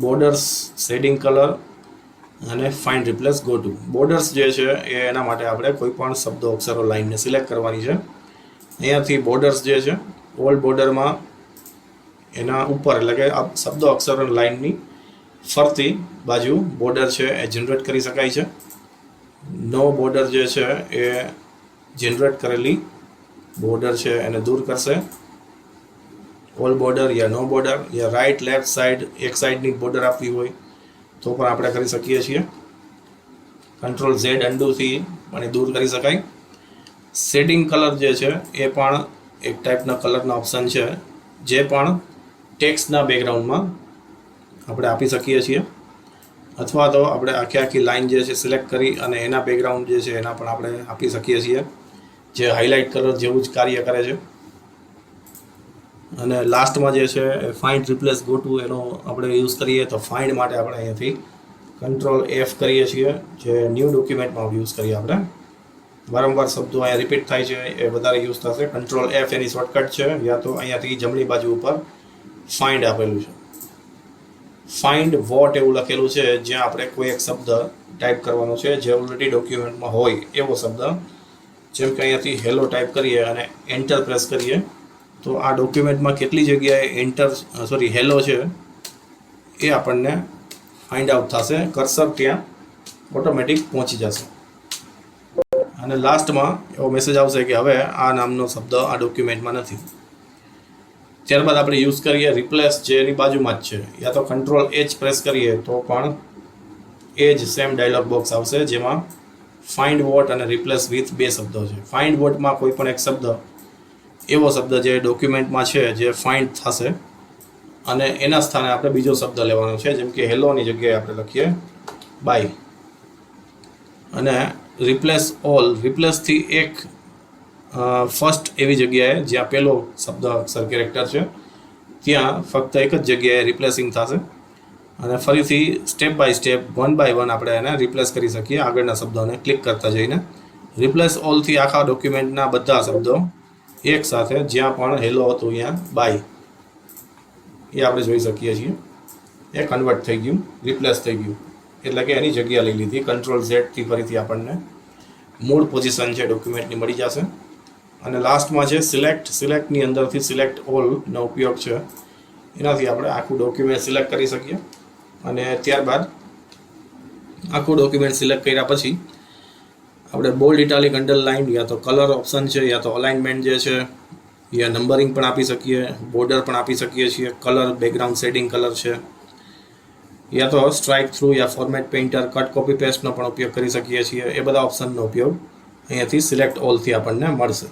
બોર્ડર્સ, શેડિંગ કલર અને find replace go to. Borders જે છે એ એના માટે આપણે કોઈ પણ શબ્દો અક્ષરો લાઇનને સિલેક્ટ કરવાની છે. અહીંયાથી બોર્ડર્સ જે છે ઓલ બોર્ડરમાં એના ઉપર એટલે કે શબ્દો અક્ષરો લાઇનની ફરતી બાજુ બોર્ડર છે એ જનરેટ કરી શકાય છે. નો બોર્ડર જે છે એ જનરેટ કરેલી બોર્ડર છે એને દૂર કરશે. ઓલ બોર્ડર યા નો બોર્ડર યા રાઇટ લેફ્ટ સાઈડ એક સાઈડની બોર્ડર આપવી હોય તો પણ આપણે કરી શકીએ છીએ. કંટ્રોલ Z અન્ડુથી પણ એ દૂર કરી શકાય. શેડિંગ કલર જે છે એ પણ એક ટાઈપના કલરના ઓપ્શન છે જે પણ ટેક્સ્ટના બેકગ્રાઉન્ડમાં આપણે આપી શકીએ છીએ, અથવા તો આપણે આખી લાઇન જે છે સિલેક્ટ કરી અને એના બેકગ્રાઉન્ડ જે છે એના પણ આપણે આપી શકીએ છીએ, જે હાઇલાઇટ કલર જેવું જ કાર્ય કરે છે. અને લાસ્ટમાં જે છે ફાઇન્ડ રિપ્લેસ ગો ટુ એનો આપણે યુઝ કરીએ તો ફાઇન્ડ માટે આપણે અહીંયાથી કંટ્રોલ F કરીએ છીએ, જે ન્યૂ ડોક્યુમેન્ટમાં યુઝ કરીએ આપણે. વારંવાર શબ્દો અહીંયા રિપીટ થાય છે એ વધારે યુઝ થશે. કંટ્રોલ F એની શોર્ટકટ છે, યા તો અહીંયાથી જમણી બાજુ ઉપર ફાઇન્ડ આપેલું છે. ફાઇન્ડ વોટ એવું લખેલું છે, જ્યાં આપણે કોઈ એક શબ્દ ટાઈપ કરવાનો છે જે ઓલરેડી ડોક્યુમેન્ટમાં હોય એવો શબ્દ. જેમ કે અહીંયાથી હેલો ટાઈપ કરીએ અને એન્ટર પ્રેસ કરીએ તો આ ડોક્યુમેન્ટમાં કેટલી જગ્યાએ હેલો છે એ આપણને ફાઇન્ડ આઉટ થશે. કર્સર ત્યાં ઓટોમેટિક પહોંચી જશે અને લાસ્ટમાં એવો મેસેજ આવશે કે હવે આ નામનો શબ્દ આ ડોક્યુમેન્ટમાં નથી. ત્યારબાદ આપણે યુઝ કરીએ રિપ્લેસ, જે એની બાજુમાં જ છે, યા તો Ctrl+H પ્રેસ કરીએ તો પણ એ જ સેમ ડાયલોગ બોક્સ આવશે, જેમાં ફાઇન્ડ વોટ અને રિપ્લેસ વિથ 2 શબ્દો છે. ફાઇન્ડ વોટમાં કોઈ પણ એક શબ્દ, એવો શબ્દ જે ડોક્યુમેન્ટમાં છે જે ફાઇન્ડ થશે અને એના સ્થાને આપણે બીજો શબ્દ લેવાનો છે. જેમ કે હેલોની જગ્યાએ આપણે લખીએ બાય. અને રિપ્લેસ ઓલ, રિપ્લેસથી એક ફર્સ્ટ એવી જગ્યાએ જ્યાં પહેલો શબ્દ અક્ષર કેરેક્ટર છે ત્યાં ફક્ત એક જ જગ્યાએ રિપ્લેસિંગ થશે અને ફરીથી સ્ટેપ બાય સ્ટેપ 1 by 1 આપણે એને રિપ્લેસ કરી શકીએ આગળના શબ્દોને ક્લિક કરતા જઈને. રિપ્લેસ ઓલથી આખા ડોક્યુમેન્ટના બધા શબ્દો એક સાથે, જ્યાં પણ હેલો હતું અહીંયા બાય, એ આપણે જોઈ શકીએ છીએ. એ કન્વર્ટ થઈ ગયું, રિપ્લેસ થઈ ગયું, એટલે કે એની જગ્યા લઈ લીધી. Ctrl+Z ફરીથી આપણને મૂળ પોઝિશન છે ડોક્યુમેન્ટની મળી જશે. અને લાસ્ટમાં છે સિલેક્ટ. સિલેક્ટની અંદરથી સિલેક્ટ ઓલનો ઉપયોગ છે, એનાથી આપણે આખું ડોક્યુમેન્ટ સિલેક્ટ કરી શકીએ. અને ત્યારબાદ આખું ડોક્યુમેન્ટ સિલેક્ટ કર્યા પછી આપણે બોલ્ડ, ઇટાલિક, અંડરલાઇન, યા તો કલર ઓપ્શન છે, યા તો અલાઇનમેન્ટ જે છે, યા નંબરિંગ પણ આપી શકીએ, બોર્ડર પણ આપી શકીએ છીએ, કલર, બેકગ્રાઉન્ડ શેડિંગ કલર છે, યા તો સ્ટ્રાઇક થ્રુ યા ફોર્મેટ પેઇન્ટર, કટ કોપી પેસ્ટનો પણ ઉપયોગ કરી શકીએ છીએ. એ બધા ઓપ્શનનો ઉપયોગ અહીંયાથી સિલેક્ટ ઓલથી આપણને મળશે.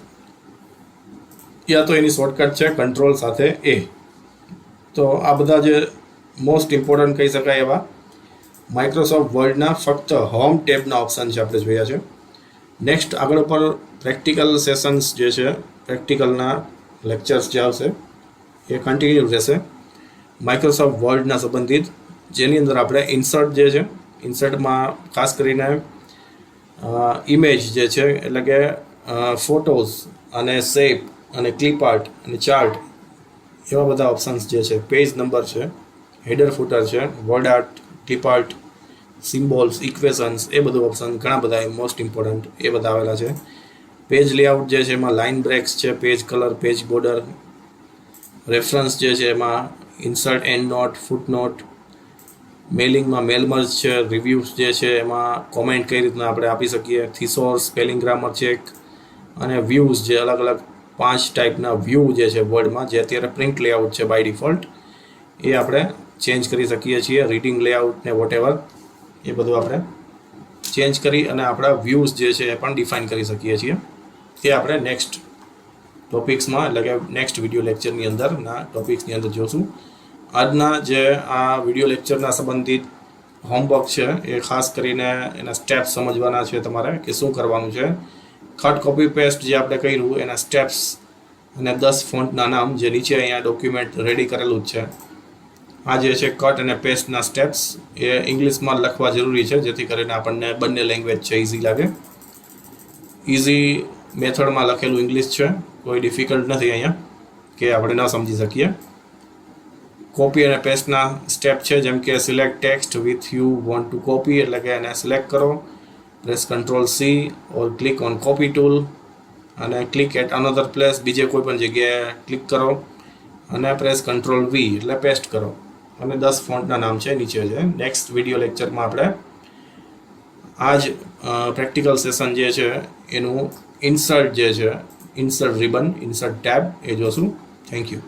યા તો એની શોર્ટકટ છે કંટ્રોલ સાથે A. તો આ બધા જે મોસ્ટ ઇમ્પોર્ટન્ટ કહી શકાય એવા માઇક્રોસોફ્ટ વર્ડના ફક્ત હોમ ટેબના ઓપ્શન છે આપણે જોયા છે. નેક્સ્ટ આગળ ઉપર પ્રેક્ટિકલ સેશન્સ જે છે, પ્રેક્ટિકલના લેક્ચર્સ જે આવશે એ કન્ટિન્યુ રહેશે માઇક્રોસોફ્ટ વર્ડના સંબંધિત, જેની અંદર આપણે ઇન્સર્ટ જે છે, ઇન્સર્ટમાં ખાસ કરીને ઇમેજ જે છે, એટલે કે ફોટોઝ અને શેપ અને ક્લિપ આર્ટ અને ચાર્ટ, એવા બધા ઓપ્શન્સ જે છે, પેજ નંબર છે, હેડર ફૂટર છે, word art, clip art, symbols, equations, એ બધું ઓપ્શન ઘણા બધા મોસ્ટ ઇમ્પોર્ટન્ટ એ બધા આવેલા છે. પેજ લેઆઉટ જે છે એમાં લાઇન બ્રેક્સ છે, page colour, page border, reference જે છે એમાં insert, end note, foot note, મેલિંગમાં મેલ મર્જ છે, રિવ્યૂઝ જે છે એમાં કોમેન્ટ કઈ રીતના આપણે આપી શકીએ, થિસોર્સ, સ્પેલિંગ ગ્રામર ચેક, અને વ્યૂઝ જે અલગ અલગ 5 ટાઈપના વ્યૂ જે છે વર્ડમાં, જે અત્યારે પ્રિન્ટ લેઆઉટ છે બાય ડિફોલ્ટ, એ આપણે ચેન્જ કરી શકીએ છીએ. રીડિંગ લેઆઉટ ને વોટેવર એ બધું આપણે ચેન્જ કરી અને આપણા વ્યૂઝ જે છે એ પણ ડિફાઇન કરી શકીએ છીએ. તે આપણે નેક્સ્ટ ટોપિક્સમાં, એટલે કે નેક્સ્ટ વિડીયો લેક્ચરની અંદરના ટોપિક્સની અંદર જોશું. આજના જે આ વિડીયો લેક્ચરના સંબંધિત હોમવર્ક છે એ ખાસ કરીને એના સ્ટેપ્સ સમજવાના છે તમારે, કે શું કરવાનું છે. કટ કોપી પેસ્ટ જે આપણે કર્યું એના સ્ટેપ્સ અને 10 ફોન્ટના નામ જે નીચે અહીંયા ડોક્યુમેન્ટ રેડી કરેલું જ છે. આ જે છે કટ અને પેસ્ટના સ્ટેપ્સ એ ઇંગ્લિશમાં લખવા જરૂરી છે, જેથી કરીને આપણને બંને લેંગ્વેજ છે ઇઝી લાગે. ઇઝી મેથડમાં લખેલું ઇંગ્લિશ છે, કોઈ ડિફિકલ્ટ નથી અહીંયા કે આપણે ન સમજી શકીએ. કોપી અને પેસ્ટના સ્ટેપ છે, જેમ કે select text with you want to copy, એટલે કે એને સિલેક્ટ કરો, press Ctrl+C or click on copy tool અને ક્લિક એટ અનધર પ્લેસ, બીજે કોઈ પણ જગ્યાએ ક્લિક કરો અને પ્રેસ Ctrl+V એટલે પેસ્ટ કરો. અને 10 ફોન્ટના નામ છે નીચે છે. નેક્સ્ટ વિડીયો લેક્ચરમાં આપણે આ જ પ્રેક્ટિકલ સેશન જે છે એનું ઇન્સર્ટ જે છે, ઇન્સર્ટ રિબન, ઇન્સર્ટ ટેબ એ જોશું. Thank you.